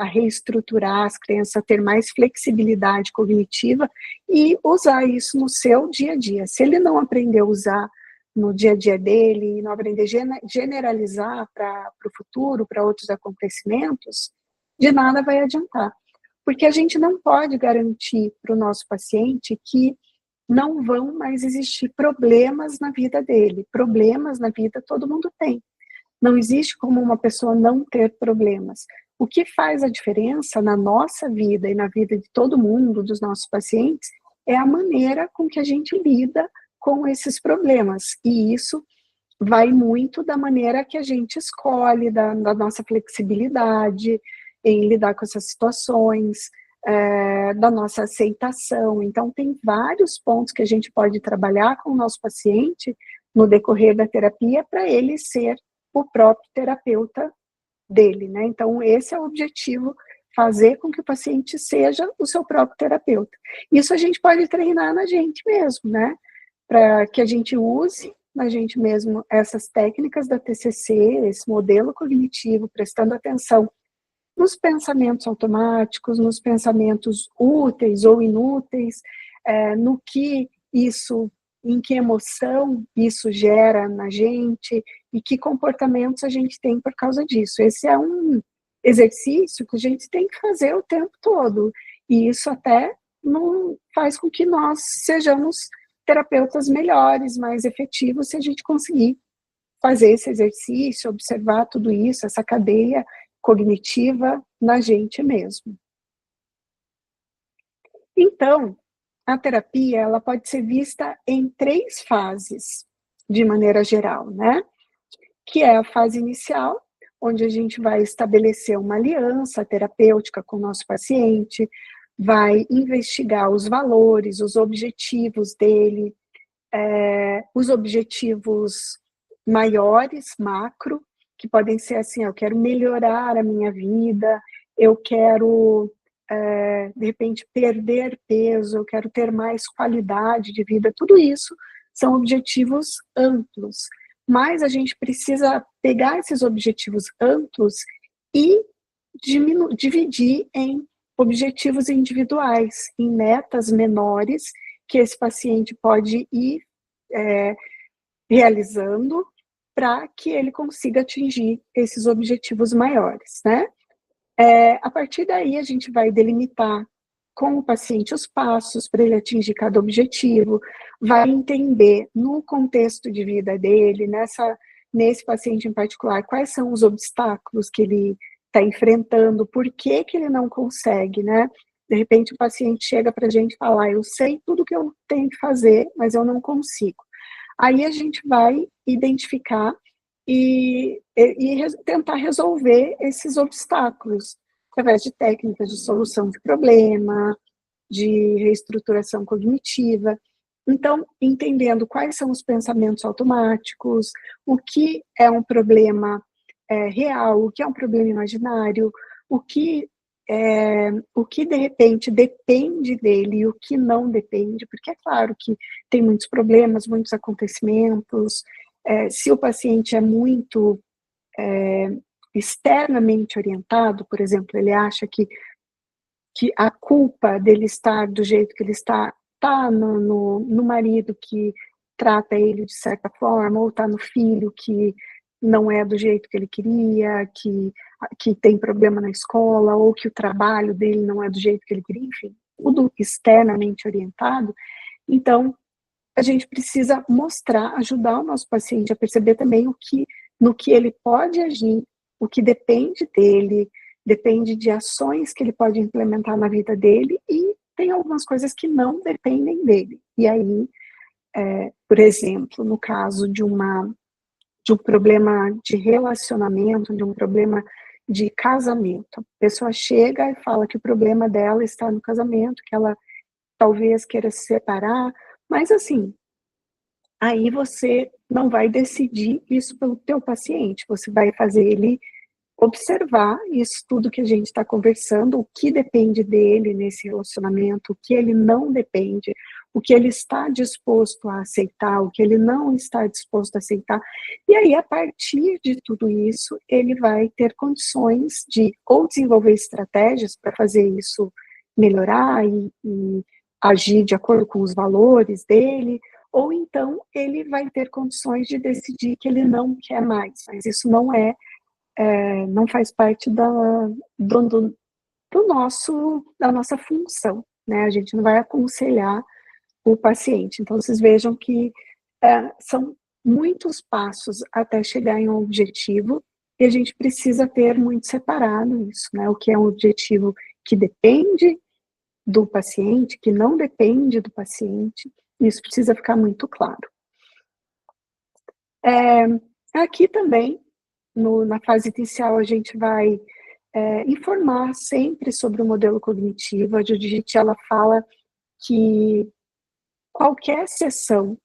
reestruturar as crenças, ter mais flexibilidade cognitiva e usar isso no seu dia a dia. Se ele não aprender a usar no dia a dia dele, não aprender a generalizar para o futuro, para outros acontecimentos, de nada vai adiantar. Porque a gente não pode garantir para o nosso paciente que não vão mais existir problemas na vida dele. Problemas na vida todo mundo tem. Não existe como uma pessoa não ter problemas. O que faz a diferença na nossa vida e na vida de todo mundo, dos nossos pacientes, é a maneira com que a gente lida com esses problemas. E isso vai muito da maneira que a gente escolhe, da nossa flexibilidade em lidar com essas situações, da nossa aceitação. Então, tem vários pontos que a gente pode trabalhar com o nosso paciente no decorrer da terapia para ele ser o próprio terapeuta dele, né? Então, esse é o objetivo, fazer com que o paciente seja o seu próprio terapeuta. Isso a gente pode treinar na gente mesmo, né? Para que a gente use na gente mesmo essas técnicas da TCC, esse modelo cognitivo, prestando atenção nos pensamentos automáticos, nos pensamentos úteis ou inúteis, no que isso, em que emoção isso gera na gente e que comportamentos a gente tem por causa disso. Esse é um exercício que a gente tem que fazer o tempo todo, e isso até não faz com que nós sejamos terapeutas melhores, mais efetivos, se a gente conseguir fazer esse exercício, observar tudo isso, essa cadeia cognitiva na gente mesmo. Então, a terapia, ela pode ser vista em 3 fases, de maneira geral, né? Que é a fase inicial, onde a gente vai estabelecer uma aliança terapêutica com o nosso paciente, vai investigar os valores, os objetivos dele, os objetivos maiores, macro, que podem ser assim, eu quero melhorar a minha vida, eu quero, de repente, perder peso, eu quero ter mais qualidade de vida, tudo isso são objetivos amplos, mas a gente precisa pegar esses objetivos amplos e dividir em objetivos individuais, em metas menores, que esse paciente pode ir realizando para que ele consiga atingir esses objetivos maiores, né? A partir daí, a gente vai delimitar com o paciente os passos para ele atingir cada objetivo, vai entender no contexto de vida dele, nesse paciente em particular, quais são os obstáculos que ele está enfrentando, por que ele não consegue, né? De repente, o paciente chega para a gente e fala, eu sei tudo que eu tenho que fazer, mas eu não consigo. Aí a gente vai identificar e tentar resolver esses obstáculos, através de técnicas de solução de problema, de reestruturação cognitiva. Então, entendendo quais são os pensamentos automáticos, o que é um problema real, o que é um problema imaginário, o que de repente depende dele e o que não depende, porque é claro que tem muitos problemas, muitos acontecimentos, se o paciente é muito externamente orientado, por exemplo, ele acha que a culpa dele estar do jeito que ele está no marido que trata ele de certa forma, ou está no filho que não é do jeito que ele queria, que tem problema na escola, ou que o trabalho dele não é do jeito que ele queria, enfim, tudo externamente orientado. Então, a gente precisa mostrar, ajudar o nosso paciente a perceber também no que ele pode agir, o que depende dele, depende de ações que ele pode implementar na vida dele, e tem algumas coisas que não dependem dele. E aí, por exemplo, no caso de um problema de relacionamento, de um problema de casamento, a pessoa chega e fala que o problema dela está no casamento, que ela talvez queira se separar, mas assim, aí você não vai decidir isso pelo teu paciente, você vai fazer ele observar isso tudo que a gente está conversando, o que depende dele nesse relacionamento, o que ele não depende, o que ele está disposto a aceitar, o que ele não está disposto a aceitar. E aí, a partir de tudo isso, ele vai ter condições de ou desenvolver estratégias para fazer isso melhorar e agir de acordo com os valores dele, ou então ele vai ter condições de decidir que ele não quer mais, mas isso não faz parte da nossa função, né? A gente não vai aconselhar o paciente. Então, vocês vejam que são muitos passos até chegar em um objetivo, e a gente precisa ter muito separado isso, né? O que é um objetivo que depende do paciente, que não depende do paciente, isso precisa ficar muito claro. Aqui também, na fase inicial, a gente vai informar sempre sobre o modelo cognitivo. A Judith, ela fala que qualquer sessão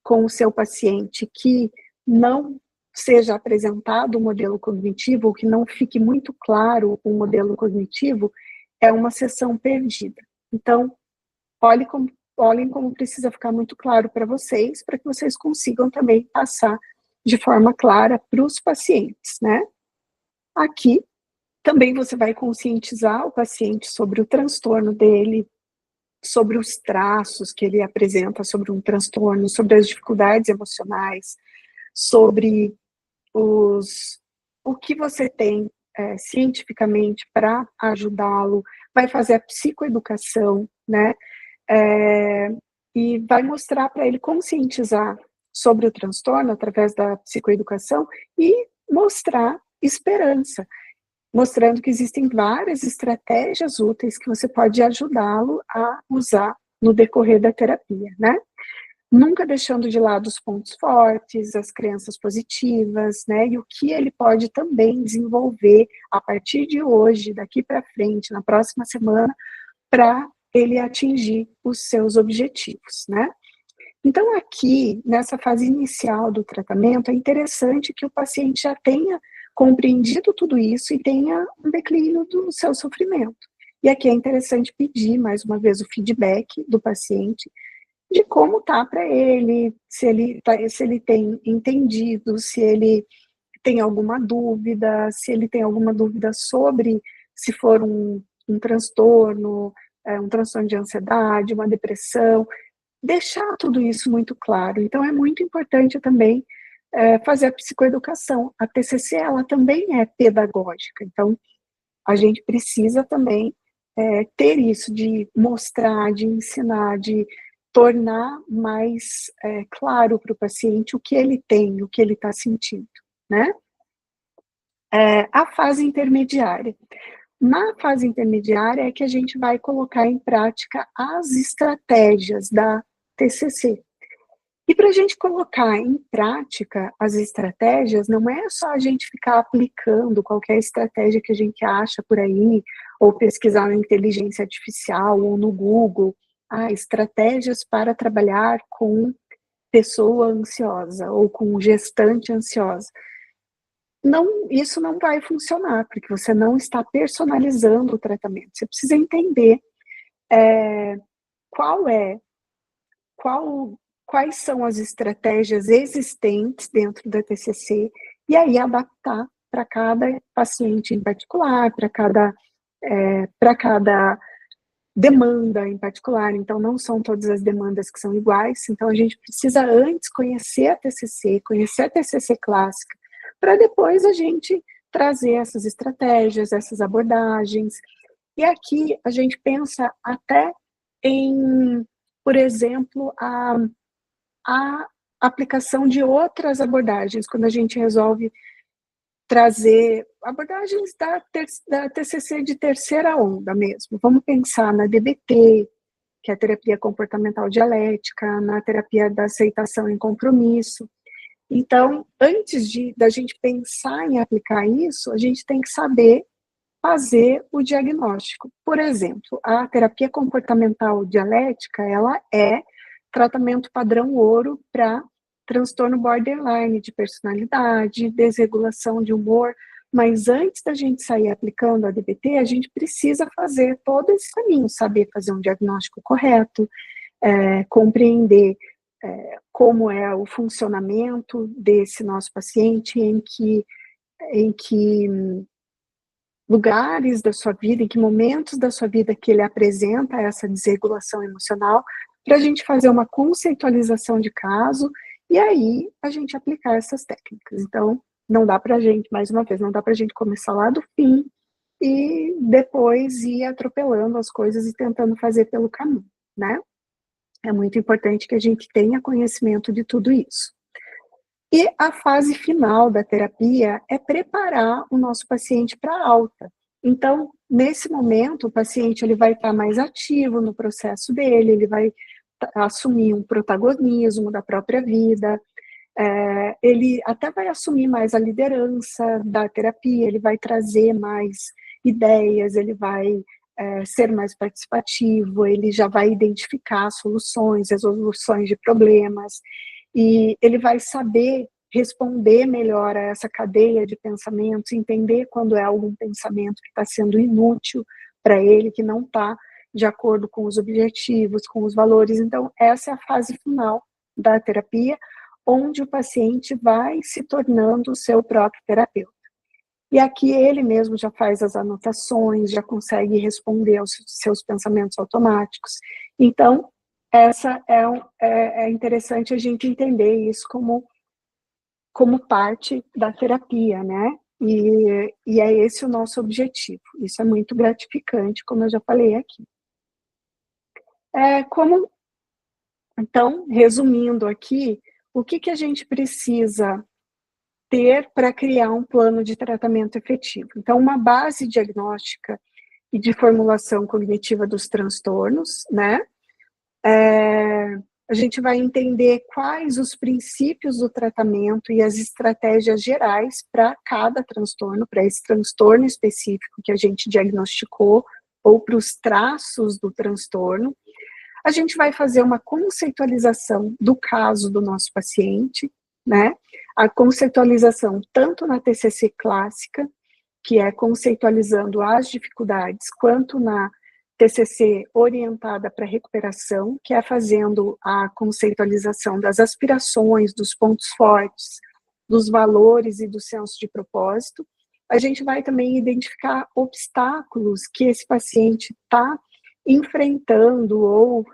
com o seu paciente que não seja apresentado o modelo cognitivo, ou que não fique muito claro o modelo cognitivo, é uma sessão perdida. Então, olhem como precisa ficar muito claro para que vocês consigam também passar de forma clara para os pacientes, né? Aqui, também você vai conscientizar o paciente sobre o transtorno dele, sobre os traços que ele apresenta sobre um transtorno, sobre as dificuldades emocionais, sobre o que você tem cientificamente para ajudá-lo, vai fazer a psicoeducação, né? E vai mostrar para ele, conscientizar sobre o transtorno através da psicoeducação e mostrar esperança, mostrando que existem várias estratégias úteis que você pode ajudá-lo a usar no decorrer da terapia, né? Nunca deixando de lado os pontos fortes, as crenças positivas, né? E o que ele pode também desenvolver a partir de hoje, daqui para frente, na próxima semana, para ele atingir os seus objetivos, né? Então, aqui, nessa fase inicial do tratamento, é interessante que o paciente já tenha compreendido tudo isso e tenha um declínio do seu sofrimento. E aqui é interessante pedir, mais uma vez, o feedback do paciente de como tá para ele, se ele tem entendido, se ele tem alguma dúvida, se ele tem alguma dúvida sobre se for um transtorno, um transtorno de ansiedade, uma depressão, deixar tudo isso muito claro. Então, é muito importante também fazer a psicoeducação. A TCC, ela também é pedagógica, então a gente precisa também ter isso de mostrar, de ensinar, de tornar mais claro para o paciente o que ele tem, o que ele está sentindo, né? A fase intermediária. Na fase intermediária é que a gente vai colocar em prática as estratégias da TCC. E para a gente colocar em prática as estratégias, não é só a gente ficar aplicando qualquer estratégia que a gente acha por aí, ou pesquisar na inteligência artificial ou no Google, estratégias para trabalhar com pessoa ansiosa ou com gestante ansiosa. Não, isso não vai funcionar, porque você não está personalizando o tratamento. Você precisa entender qual é, qual, quais são as estratégias existentes dentro da TCC e aí adaptar para cada paciente em particular, para cada demanda em particular. Então, não são todas as demandas que são iguais. Então, a gente precisa antes conhecer a TCC clássica, para depois a gente trazer essas estratégias, essas abordagens. E aqui a gente pensa até em, por exemplo, a aplicação de outras abordagens, quando a gente resolve trazer abordagens da TCC de terceira onda mesmo. Vamos pensar na DBT, que é a terapia comportamental dialética, na terapia da aceitação em compromisso. Então, antes da gente pensar em aplicar isso, a gente tem que saber fazer o diagnóstico. Por exemplo, a terapia comportamental dialética, ela é tratamento padrão ouro para transtorno borderline de personalidade, desregulação de humor, mas antes da gente sair aplicando a DBT, a gente precisa fazer todo esse caminho, saber fazer um diagnóstico correto, compreender como é o funcionamento desse nosso paciente, em que lugares da sua vida, em que momentos da sua vida que ele apresenta essa desregulação emocional, para a gente fazer uma conceitualização de caso e aí a gente aplicar essas técnicas. Então, não dá para a gente, mais uma vez, não dá para a gente começar lá do fim e depois ir atropelando as coisas e tentando fazer pelo caminho, né? É muito importante que a gente tenha conhecimento de tudo isso. E a fase final da terapia é preparar o nosso paciente para a alta. Então, nesse momento, o paciente ele vai estar mais ativo no processo dele, ele vai assumir um protagonismo da própria vida, ele até vai assumir mais a liderança da terapia, ele vai trazer mais ideias, ele vai ser mais participativo, ele já vai identificar soluções, resoluções de problemas, e ele vai saber responder melhor a essa cadeia de pensamentos, entender quando é algum pensamento que está sendo inútil para ele, que não está de acordo com os objetivos, com os valores. Então, essa é a fase final da terapia, onde o paciente vai se tornando o seu próprio terapeuta. E aqui ele mesmo já faz as anotações, já consegue responder aos seus pensamentos automáticos. Então, essa é interessante a gente entender isso como parte da terapia, né? E é esse o nosso objetivo. Isso é muito gratificante, como eu já falei aqui. Então, resumindo aqui, o que a gente precisa ter para criar um plano de tratamento efetivo? Então, uma base diagnóstica e de formulação cognitiva dos transtornos, né? A gente vai entender quais os princípios do tratamento e as estratégias gerais para cada transtorno, para esse transtorno específico que a gente diagnosticou, ou para os traços do transtorno. A gente vai fazer uma conceitualização do caso do nosso paciente, né? A conceitualização tanto na TCC clássica, que é conceitualizando as dificuldades, quanto na TCC orientada para recuperação, que é fazendo a conceitualização das aspirações, dos pontos fortes, dos valores e do senso de propósito. A gente vai também identificar obstáculos que esse paciente está enfrentando, ou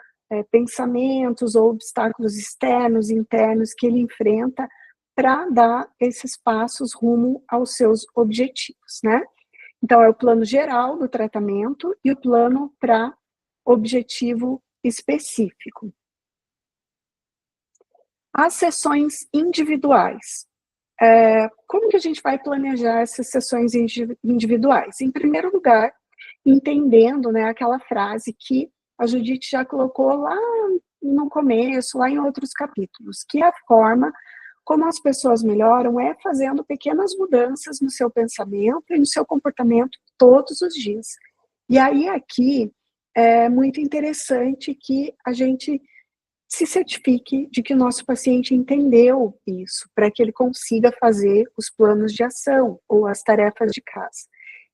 pensamentos ou obstáculos externos, internos que ele enfrenta para dar esses passos rumo aos seus objetivos, né? Então, é o plano geral do tratamento e o plano para objetivo específico. As sessões individuais. Como que a gente vai planejar essas sessões individuais? Em primeiro lugar, entendendo, né, aquela frase que a Judith já colocou lá no começo, lá em outros capítulos, que a forma como as pessoas melhoram é fazendo pequenas mudanças no seu pensamento e no seu comportamento todos os dias. E aí aqui é muito interessante que a gente se certifique de que o nosso paciente entendeu isso, para que ele consiga fazer os planos de ação ou as tarefas de casa.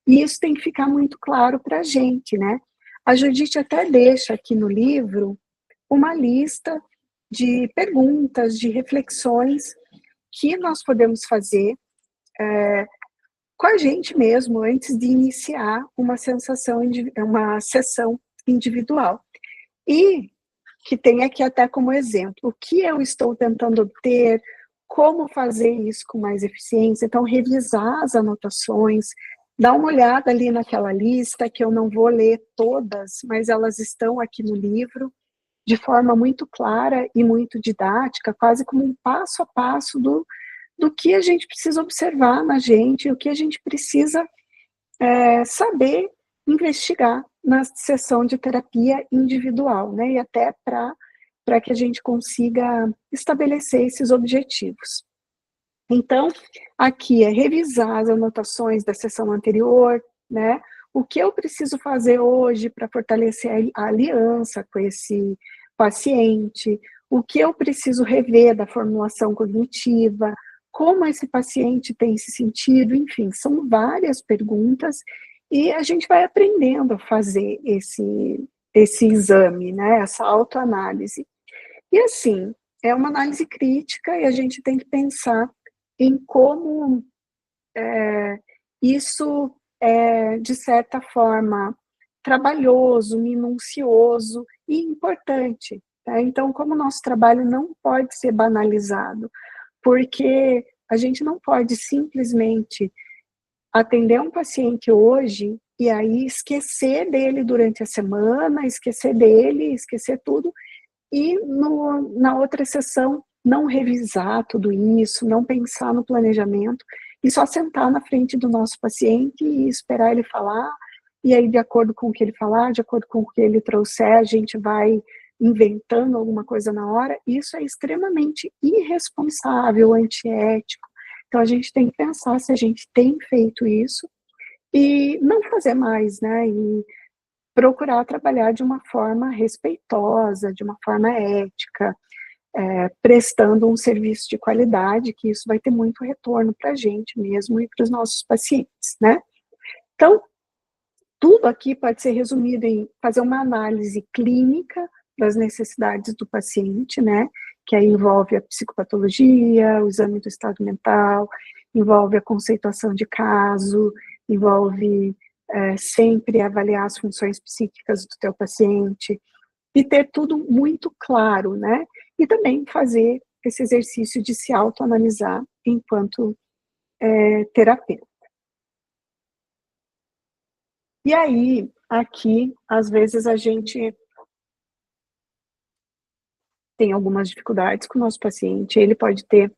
E isso tem que ficar muito claro para a gente, né? A Judith até deixa aqui no livro uma lista de perguntas, de reflexões que nós podemos fazer com a gente mesmo antes de iniciar uma sessão individual. E que tem aqui até como exemplo o que eu estou tentando obter, como fazer isso com mais eficiência. Então, revisar as anotações, dar uma olhada ali naquela lista, que eu não vou ler todas, mas elas estão aqui no livro, de forma muito clara e muito didática, quase como um passo a passo do que a gente precisa observar na gente, o que a gente precisa saber investigar na sessão de terapia individual, né? E até para que a gente consiga estabelecer esses objetivos. Então, aqui é revisar as anotações da sessão anterior, né? O que eu preciso fazer hoje para fortalecer a aliança com esse paciente, o que eu preciso rever da formulação cognitiva, como esse paciente tem se sentido, enfim, são várias perguntas e a gente vai aprendendo a fazer esse exame, né, essa autoanálise. E assim, é uma análise crítica e a gente tem que pensar em como isso é, de certa forma, trabalhoso, minucioso e importante. Tá? Então, como o nosso trabalho não pode ser banalizado, porque a gente não pode simplesmente atender um paciente hoje e aí esquecer dele durante a semana, esquecer dele, esquecer tudo, e na outra sessão não revisar tudo isso, não pensar no planejamento, e só sentar na frente do nosso paciente e esperar ele falar, e aí de acordo com o que ele falar, de acordo com o que ele trouxer, a gente vai inventando alguma coisa na hora. Isso é extremamente irresponsável, antiético. Então a gente tem que pensar se a gente tem feito isso e não fazer mais, né, e procurar trabalhar de uma forma respeitosa, de uma forma ética, prestando um serviço de qualidade, que isso vai ter muito retorno para a gente mesmo e para os nossos pacientes, né. Então, tudo aqui pode ser resumido em fazer uma análise clínica das necessidades do paciente, né, que aí envolve a psicopatologia, o exame do estado mental, envolve a conceituação de caso, envolve sempre avaliar as funções psíquicas do teu paciente e ter tudo muito claro, né, e também fazer esse exercício de se autoanalisar enquanto terapeuta. E aí, aqui, às vezes a gente tem algumas dificuldades com o nosso paciente, ele pode ter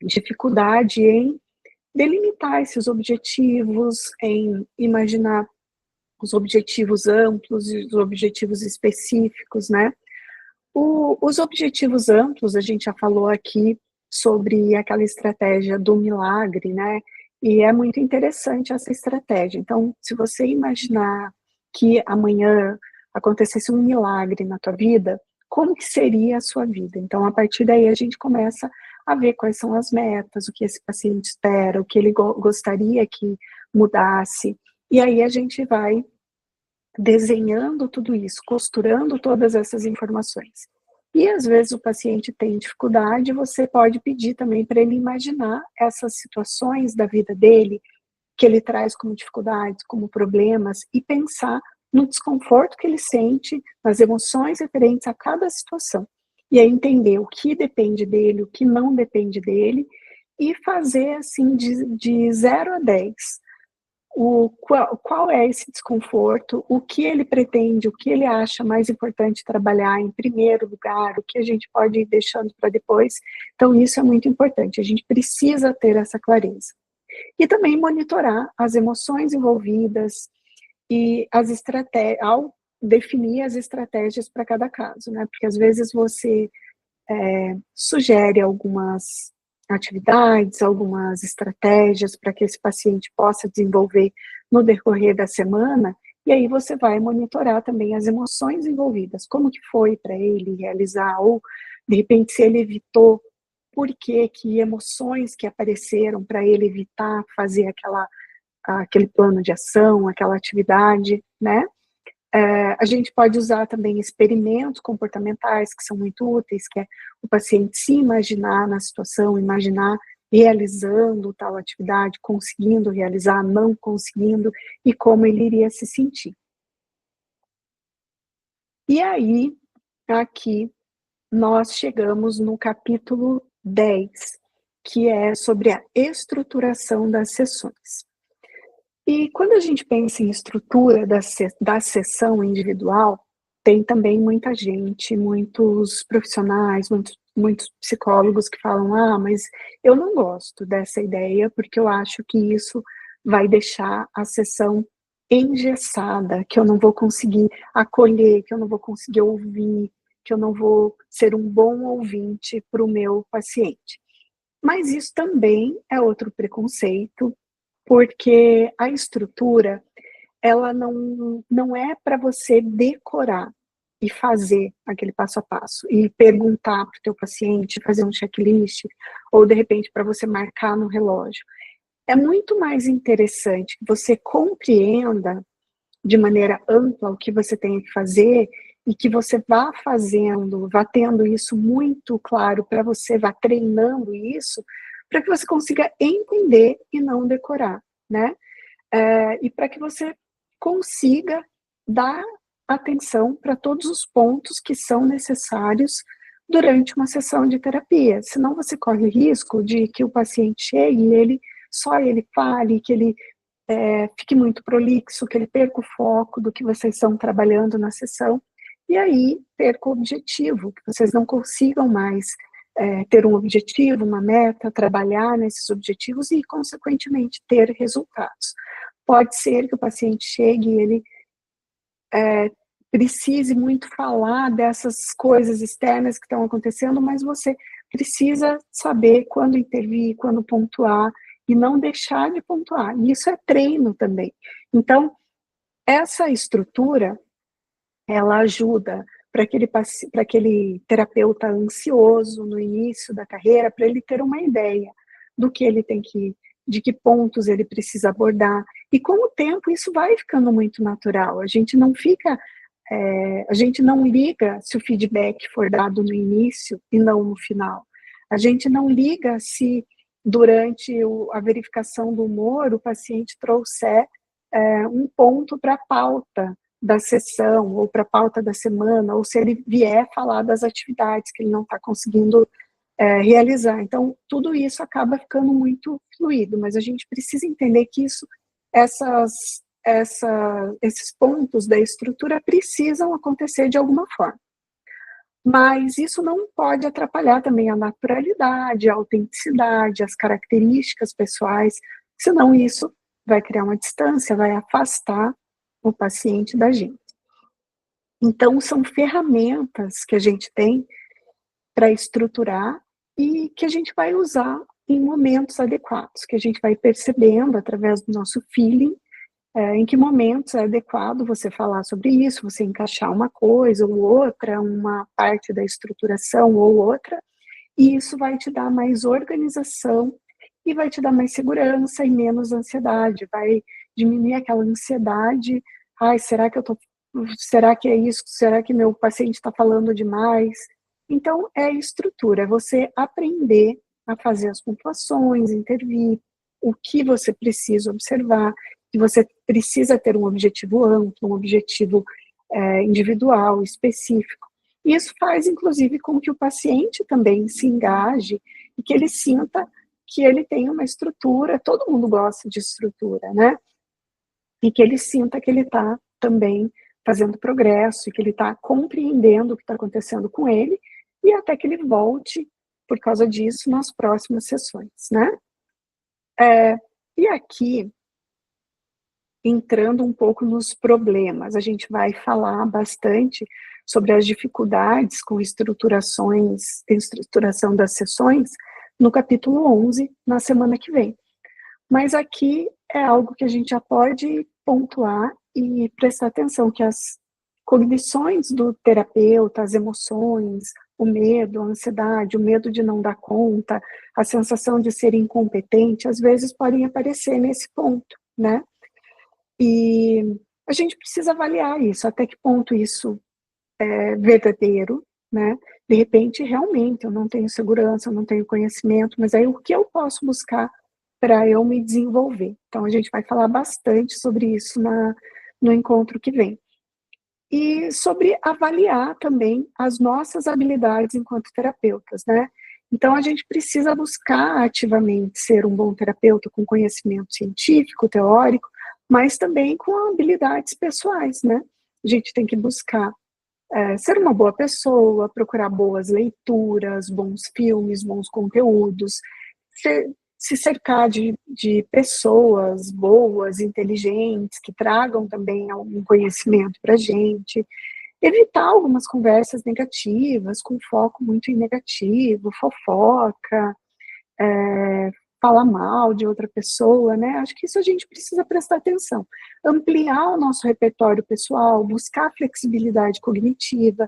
dificuldade em delimitar esses objetivos, em imaginar os objetivos amplos e os objetivos específicos, né. Os objetivos amplos, a gente já falou aqui sobre aquela estratégia do milagre, né, e é muito interessante essa estratégia. Então, se você imaginar que amanhã acontecesse um milagre na tua vida, como que seria a sua vida? Então, a partir daí, a gente começa a ver quais são as metas, o que esse paciente espera, o que ele gostaria que mudasse, e aí a gente vai desenhando tudo isso, costurando todas essas informações. E às vezes o paciente tem dificuldade, você pode pedir também para ele imaginar essas situações da vida dele, que ele traz como dificuldades, como problemas, e pensar no desconforto que ele sente, nas emoções referentes a cada situação. E aí entender o que depende dele, o que não depende dele, e fazer assim de 0 a 10 qual é esse desconforto, o que ele pretende, o que ele acha mais importante trabalhar em primeiro lugar, o que a gente pode ir deixando para depois. Então isso é muito importante, a gente precisa ter essa clareza. E também monitorar as emoções envolvidas e as estratégias, ao definir as estratégias para cada caso, né, porque às vezes você sugere algumas atividades, algumas estratégias para que esse paciente possa desenvolver no decorrer da semana, e aí você vai monitorar também as emoções envolvidas, como que foi para ele realizar, ou de repente se ele evitou, por que emoções que apareceram para ele evitar fazer aquele plano de ação, aquela atividade, né? A gente pode usar também experimentos comportamentais, que são muito úteis, que é o paciente se imaginar na situação, imaginar realizando tal atividade, conseguindo realizar, não conseguindo, e como ele iria se sentir. E aí, aqui, nós chegamos no capítulo 10, que é sobre a estruturação das sessões. E quando a gente pensa em estrutura da sessão individual, tem também muita gente, muitos profissionais, muitos psicólogos que falam: "Ah, mas eu não gosto dessa ideia, porque eu acho que isso vai deixar a sessão engessada, que eu não vou conseguir acolher, que eu não vou conseguir ouvir, que eu não vou ser um bom ouvinte para o meu paciente". Mas isso também é outro preconceito, porque a estrutura, ela não é para você decorar e fazer aquele passo a passo, e perguntar para o teu paciente, fazer um checklist, ou de repente para você marcar no relógio. É muito mais interessante que você compreenda de maneira ampla o que você tem que fazer e que você vá fazendo, vá tendo isso muito claro para você, vá treinando isso, para que você consiga entender e não decorar, né. E para que você consiga dar atenção para todos os pontos que são necessários durante uma sessão de terapia, senão você corre o risco de que o paciente chegue e só ele fale, que ele fique muito prolixo, que ele perca o foco do que vocês estão trabalhando na sessão, e aí perca o objetivo, que vocês não consigam mais ter um objetivo, uma meta, trabalhar nesses objetivos e, consequentemente, ter resultados. Pode ser que o paciente chegue e ele precise muito falar dessas coisas externas que estão acontecendo, mas você precisa saber quando intervir, quando pontuar, e não deixar de pontuar. E isso é treino também. Então, essa estrutura, ela ajuda para aquele terapeuta ansioso no início da carreira, para ele ter uma ideia do que ele tem que, de que pontos ele precisa abordar. E com o tempo isso vai ficando muito natural. A gente não fica, a gente não liga se o feedback for dado no início e não no final. A gente não liga se durante a verificação do humor o paciente trouxer um ponto para a pauta da sessão, ou para a pauta da semana, ou se ele vier falar das atividades que ele não está conseguindo realizar. Então, tudo isso acaba ficando muito fluido, mas a gente precisa entender que esses pontos da estrutura precisam acontecer de alguma forma. Mas isso não pode atrapalhar também a naturalidade, a autenticidade, as características pessoais, senão isso vai criar uma distância, vai afastar o paciente da gente. Então, são ferramentas que a gente tem para estruturar e que a gente vai usar em momentos adequados, que a gente vai percebendo através do nosso feeling, em que momentos é adequado você falar sobre isso, você encaixar uma coisa ou outra, uma parte da estruturação ou outra, e isso vai te dar mais organização e vai te dar mais segurança e menos ansiedade, vai diminuir aquela ansiedade, ai, será que é isso? Será que meu paciente está falando demais? Então, é estrutura, é você aprender a fazer as pontuações, intervir, o que você precisa observar, que você precisa ter um objetivo amplo, um objetivo individual, específico. Isso faz, inclusive, com que o paciente também se engaje e que ele sinta que ele tem uma estrutura, todo mundo gosta de estrutura, né? E que ele sinta que ele está também fazendo progresso e que ele está compreendendo o que está acontecendo com ele e até que ele volte, por causa disso, nas próximas sessões, né? E aqui, entrando um pouco nos problemas, a gente vai falar bastante sobre as dificuldades com estruturação das sessões no capítulo 11, na semana que vem. Mas aqui é algo que a gente já pode pontuar e prestar atenção, que as cognições do terapeuta, as emoções, o medo, a ansiedade, o medo de não dar conta, a sensação de ser incompetente, às vezes podem aparecer nesse ponto, né? E a gente precisa avaliar isso, até que ponto isso é verdadeiro, né? De repente, realmente, eu não tenho segurança, eu não tenho conhecimento, mas aí o que eu posso buscar para eu me desenvolver? Então, a gente vai falar bastante sobre isso no encontro que vem. E sobre avaliar também as nossas habilidades enquanto terapeutas, né? Então, a gente precisa buscar ativamente ser um bom terapeuta com conhecimento científico, teórico, mas também com habilidades pessoais, né? A gente tem que buscar ser uma boa pessoa, procurar boas leituras, bons filmes, bons conteúdos, se cercar de pessoas boas, inteligentes, que tragam também algum conhecimento para a gente, evitar algumas conversas negativas, com foco muito em negativo, fofoca, falar mal de outra pessoa, né? Acho que isso a gente precisa prestar atenção. Ampliar o nosso repertório pessoal, buscar flexibilidade cognitiva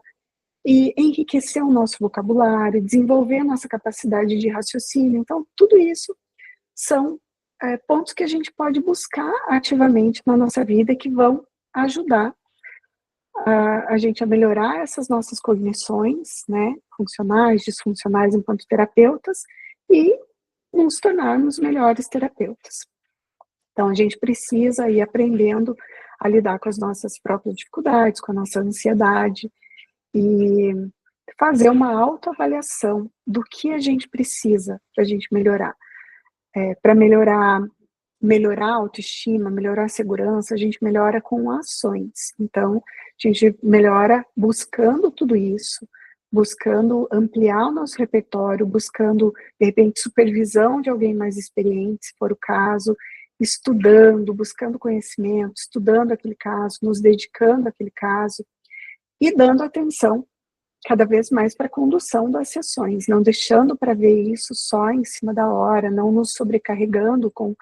e enriquecer o nosso vocabulário, desenvolver a nossa capacidade de raciocínio. Então, tudo isso são pontos que a gente pode buscar ativamente na nossa vida que vão ajudar a gente a melhorar essas nossas cognições, né, funcionais, disfuncionais enquanto terapeutas e nos tornarmos melhores terapeutas. Então, a gente precisa ir aprendendo a lidar com as nossas próprias dificuldades, com a nossa ansiedade e fazer uma autoavaliação do que a gente precisa para a gente melhorar. Para melhorar a autoestima, melhorar a segurança, a gente melhora com ações. Então, a gente melhora buscando tudo isso, buscando ampliar o nosso repertório, buscando, de repente, supervisão de alguém mais experiente, se for o caso, estudando, buscando conhecimento, estudando aquele caso, nos dedicando àquele caso e dando atenção cada vez mais para a condução das sessões, não deixando para ver isso só em cima da hora, não nos sobrecarregando com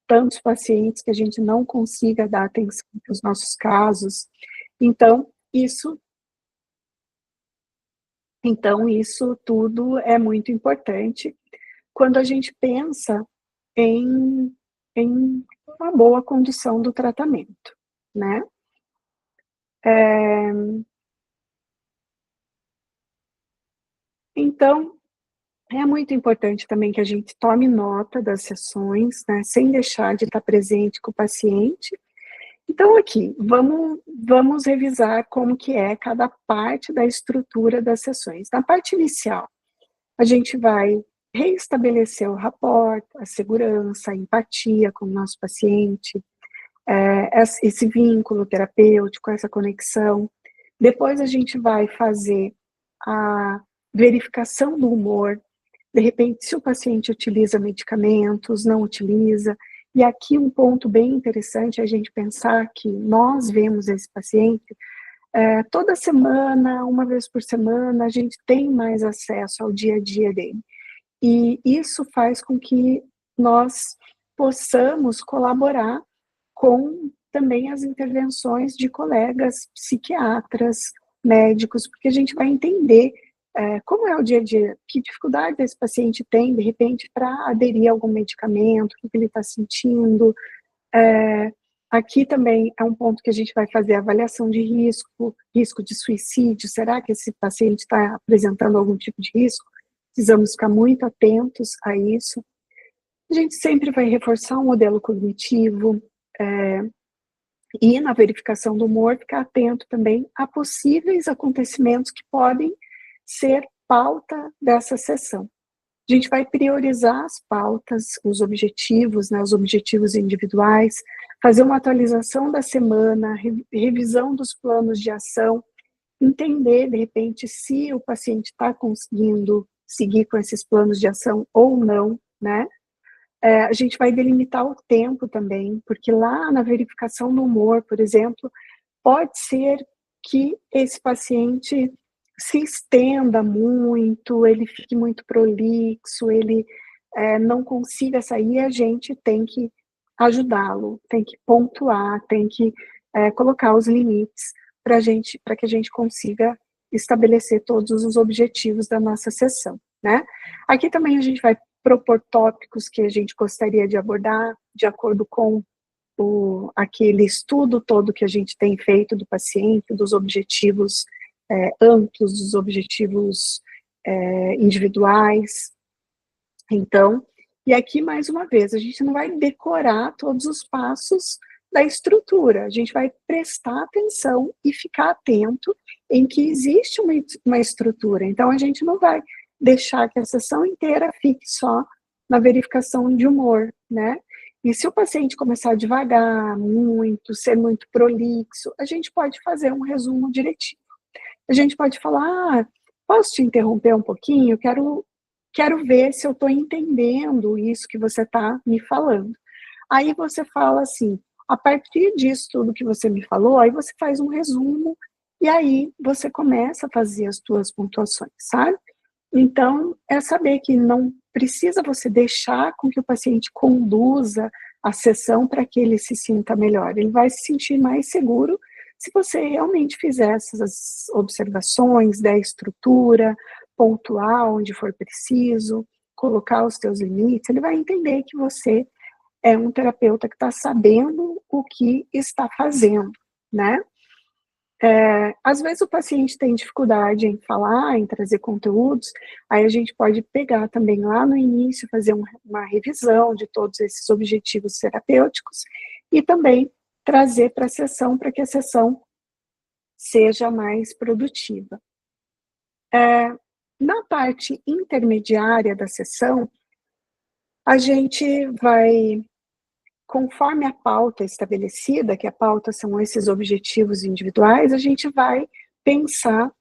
tantos pacientes que a gente não consiga dar atenção para os nossos casos. Então, isso tudo é muito importante quando a gente pensa em uma boa condução do tratamento, né. Então, é muito importante também que a gente tome nota das sessões, né, sem deixar de estar presente com o paciente. Então aqui, vamos revisar como que é cada parte da estrutura das sessões. Na parte inicial, a gente vai reestabelecer o rapport, a segurança, a empatia com o nosso paciente, esse vínculo terapêutico, essa conexão. Depois a gente vai fazer a verificação do humor, de repente, se o paciente utiliza medicamentos, não utiliza. E aqui um ponto bem interessante é a gente pensar que nós vemos esse paciente toda semana, uma vez por semana, a gente tem mais acesso ao dia a dia dele. E isso faz com que nós possamos colaborar com também as intervenções de colegas psiquiatras, médicos, porque a gente vai entender como é o dia a dia, que dificuldade esse paciente tem, de repente, para aderir a algum medicamento, o que ele está sentindo. Aqui também é um ponto que a gente vai fazer avaliação de risco de suicídio, será que esse paciente está apresentando algum tipo de risco? Precisamos ficar muito atentos a isso. A gente sempre vai reforçar o modelo cognitivo, e na verificação do humor, ficar atento também a possíveis acontecimentos que podem ser pauta dessa sessão. A gente vai priorizar as pautas, os objetivos, né, os objetivos individuais, fazer uma atualização da semana, revisão dos planos de ação, entender, de repente, se o paciente está conseguindo seguir com esses planos de ação ou não, né? A gente vai delimitar o tempo também, porque lá na verificação do humor, por exemplo, pode ser que esse paciente se estenda muito, ele fique muito prolixo, ele não consiga sair, a gente tem que ajudá-lo, tem que pontuar, tem que colocar os limites para que a gente consiga estabelecer todos os objetivos da nossa sessão, né? Aqui também a gente vai propor tópicos que a gente gostaria de abordar, de acordo com aquele estudo todo que a gente tem feito do paciente, dos objetivos amplos, dos objetivos individuais. Então, e aqui mais uma vez, a gente não vai decorar todos os passos da estrutura, a gente vai prestar atenção e ficar atento em que existe uma estrutura. Então, a gente não vai deixar que a sessão inteira fique só na verificação de humor, né? E se o paciente começar devagar, muito, ser muito prolixo, a gente pode fazer um resumo diretivo. A gente pode falar, posso te interromper um pouquinho? Quero ver se eu estou entendendo isso que você está me falando. Aí você fala assim, a partir disso tudo que você me falou, aí você faz um resumo, e aí você começa a fazer as suas pontuações, sabe? Então, é saber que não precisa você deixar com que o paciente conduza a sessão para que ele se sinta melhor. Ele vai se sentir mais seguro se você realmente fizer essas observações, der estrutura, pontuar onde for preciso, colocar os seus limites, ele vai entender que você é um terapeuta que está sabendo o que está fazendo, né? Às vezes o paciente tem dificuldade em falar, em trazer conteúdos, aí a gente pode pegar também lá no início, fazer uma revisão de todos esses objetivos terapêuticos e também trazer para a sessão, para que a sessão seja mais produtiva. Na parte intermediária da sessão, a gente vai, conforme a pauta estabelecida, que a pauta são esses objetivos individuais, a gente vai pensar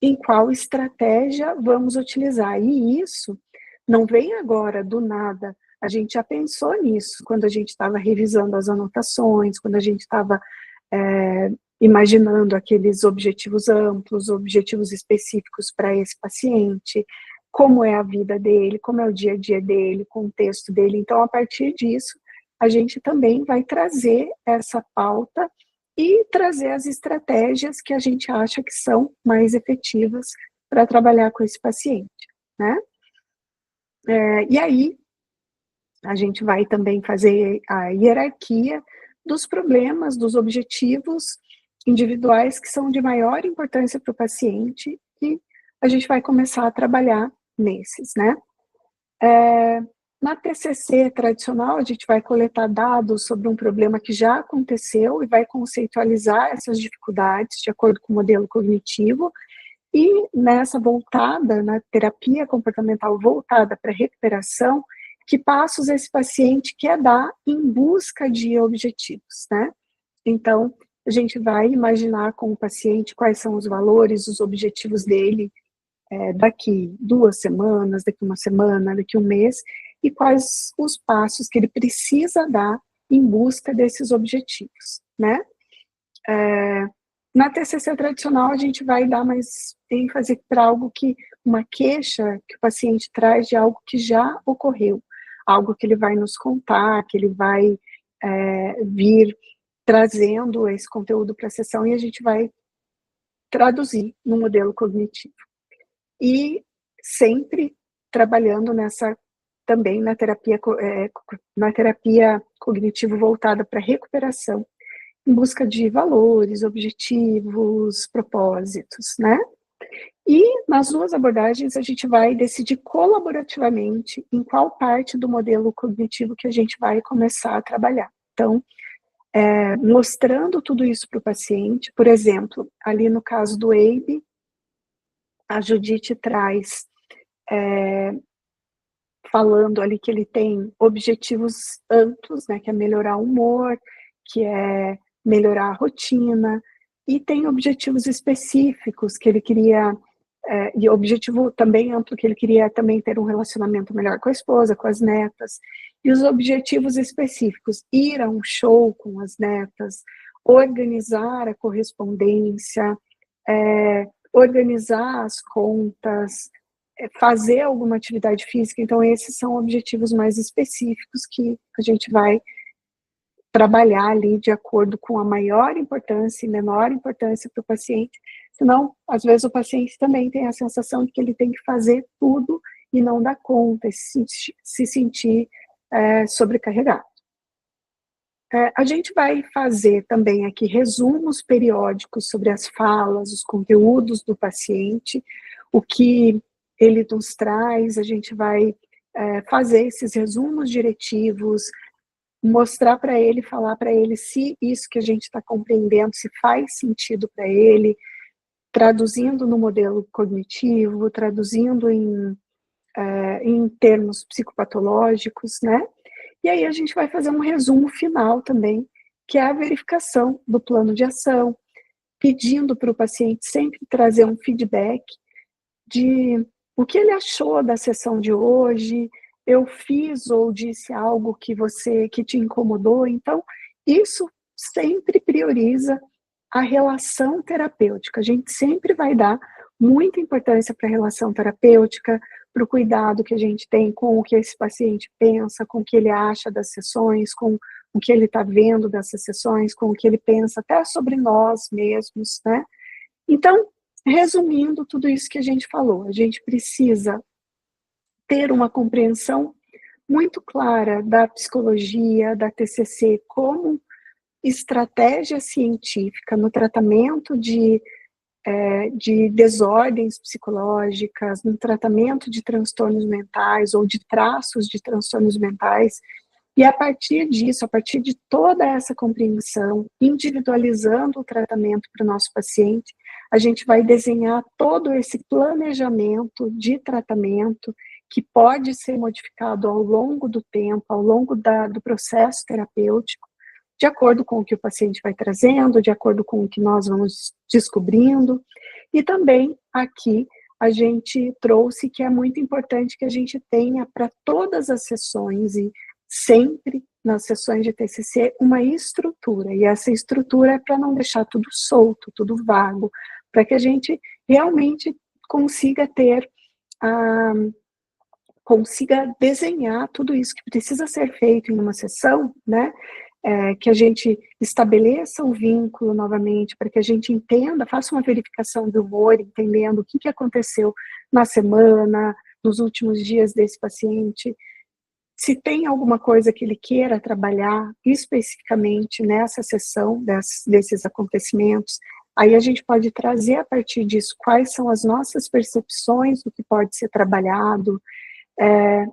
em qual estratégia vamos utilizar. E isso não vem agora do nada. A gente já pensou nisso quando a gente estava revisando as anotações, quando a gente estava imaginando aqueles objetivos amplos, objetivos específicos para esse paciente, como é a vida dele, como é o dia a dia dele, o contexto dele. Então, a partir disso, a gente também vai trazer essa pauta e trazer as estratégias que a gente acha que são mais efetivas para trabalhar com esse paciente, né? E aí, a gente vai também fazer a hierarquia dos problemas, dos objetivos individuais que são de maior importância para o paciente e a gente vai começar a trabalhar nesses, né? Na TCC tradicional, a gente vai coletar dados sobre um problema que já aconteceu e vai conceitualizar essas dificuldades de acordo com o modelo cognitivo. E nessa voltada, na terapia comportamental voltada para recuperação, que passos esse paciente quer dar em busca de objetivos, né? Então, a gente vai imaginar com o paciente quais são os valores, os objetivos dele daqui 2 semanas, daqui 1 semana, daqui 1 mês, e quais os passos que ele precisa dar em busca desses objetivos, né? Na TCC tradicional, a gente vai dar mais ênfase para algo que, uma queixa que o paciente traz de algo que já ocorreu, algo que ele vai nos contar, que ele vai vir trazendo esse conteúdo para a sessão e a gente vai traduzir no modelo cognitivo. E sempre trabalhando também na terapia cognitivo voltada para recuperação, em busca de valores, objetivos, propósitos, né? E nas 2 abordagens a gente vai decidir colaborativamente em qual parte do modelo cognitivo que a gente vai começar a trabalhar. Então, mostrando tudo isso para o paciente, por exemplo, ali no caso do EIB, a Judite traz, falando ali que ele tem objetivos amplos, né, que é melhorar o humor, que é melhorar a rotina, e tem objetivos específicos que ele queria, e objetivo também amplo, que ele queria também ter um relacionamento melhor com a esposa, com as netas, e os objetivos específicos, ir a um show com as netas, organizar a correspondência, organizar as contas, fazer alguma atividade física. Então, esses são objetivos mais específicos que a gente vai trabalhar ali de acordo com a maior importância e menor importância para o paciente, senão, às vezes, o paciente também tem a sensação de que ele tem que fazer tudo e não dá conta, e se sentir sobrecarregado. A gente vai fazer também aqui resumos periódicos sobre as falas, os conteúdos do paciente, o que ele nos traz, a gente vai fazer esses resumos diretivos, mostrar para ele, falar para ele se isso que a gente está compreendendo, se faz sentido para ele, traduzindo no modelo cognitivo, traduzindo em termos psicopatológicos, né? E aí a gente vai fazer um resumo final também, que é a verificação do plano de ação, pedindo para o paciente sempre trazer um feedback de o que ele achou da sessão de hoje, eu fiz ou disse algo que te incomodou. Então, isso sempre prioriza a relação terapêutica. A gente sempre vai dar muita importância para a relação terapêutica, para o cuidado que a gente tem com o que esse paciente pensa, com o que ele acha das sessões, com o que ele está vendo dessas sessões, com o que ele pensa até sobre nós mesmos, né? Então, resumindo tudo isso que a gente falou, a gente precisa ter uma compreensão muito clara da psicologia, da TCC, como estratégia científica no tratamento de desordens psicológicas, no tratamento de transtornos mentais ou de traços de transtornos mentais, e a partir disso, a partir de toda essa compreensão, individualizando o tratamento para o nosso paciente, a gente vai desenhar todo esse planejamento de tratamento que pode ser modificado ao longo do tempo, ao longo do processo terapêutico, de acordo com o que o paciente vai trazendo, de acordo com o que nós vamos descobrindo. E também aqui a gente trouxe que é muito importante que a gente tenha para todas as sessões e sempre nas sessões de TCC uma estrutura, e essa estrutura é para não deixar tudo solto, tudo vago, para que a gente realmente consiga ter consiga desenhar tudo isso que precisa ser feito em uma sessão, né? Que a gente estabeleça o vínculo novamente, para que a gente entenda, faça uma verificação do humor, entendendo o que aconteceu na semana, nos últimos dias desse paciente, se tem alguma coisa que ele queira trabalhar especificamente nessa sessão desses acontecimentos, aí a gente pode trazer a partir disso quais são as nossas percepções do que pode ser trabalhado.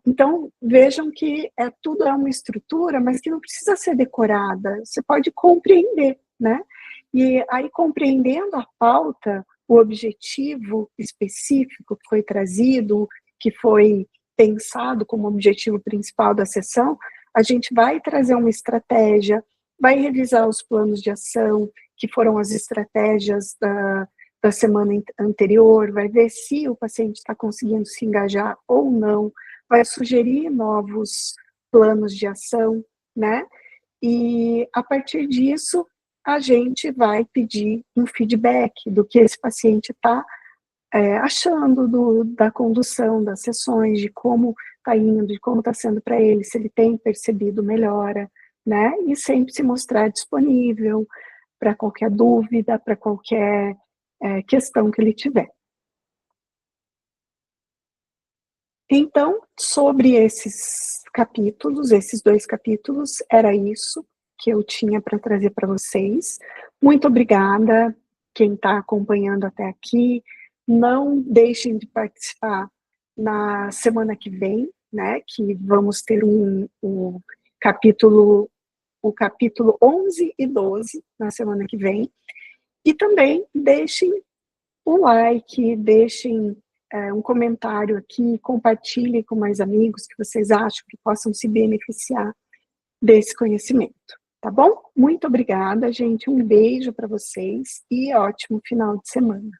Então, vejam que tudo é uma estrutura, mas que não precisa ser decorada, você pode compreender, né? E aí, compreendendo a pauta, o objetivo específico que foi trazido, que foi pensado como objetivo principal da sessão, a gente vai trazer uma estratégia, vai revisar os planos de ação, que foram as estratégias da semana anterior, vai ver se o paciente está conseguindo se engajar ou não, vai sugerir novos planos de ação, né? E a partir disso, a gente vai pedir um feedback do que esse paciente está achando da condução das sessões, de como está indo, de como está sendo para ele, se ele tem percebido melhora, né? E sempre se mostrar disponível para qualquer dúvida, para qualquer questão que ele tiver. Então, sobre esses capítulos, esses 2 capítulos, era isso que eu tinha para trazer para vocês. Muito obrigada, quem está acompanhando até aqui. Não deixem de participar na semana que vem, né, que vamos ter o capítulo 11 e 12 na semana que vem. E também deixem um like, deixem um comentário aqui, compartilhem com mais amigos que vocês acham que possam se beneficiar desse conhecimento, tá bom? Muito obrigada, gente, um beijo para vocês e ótimo final de semana.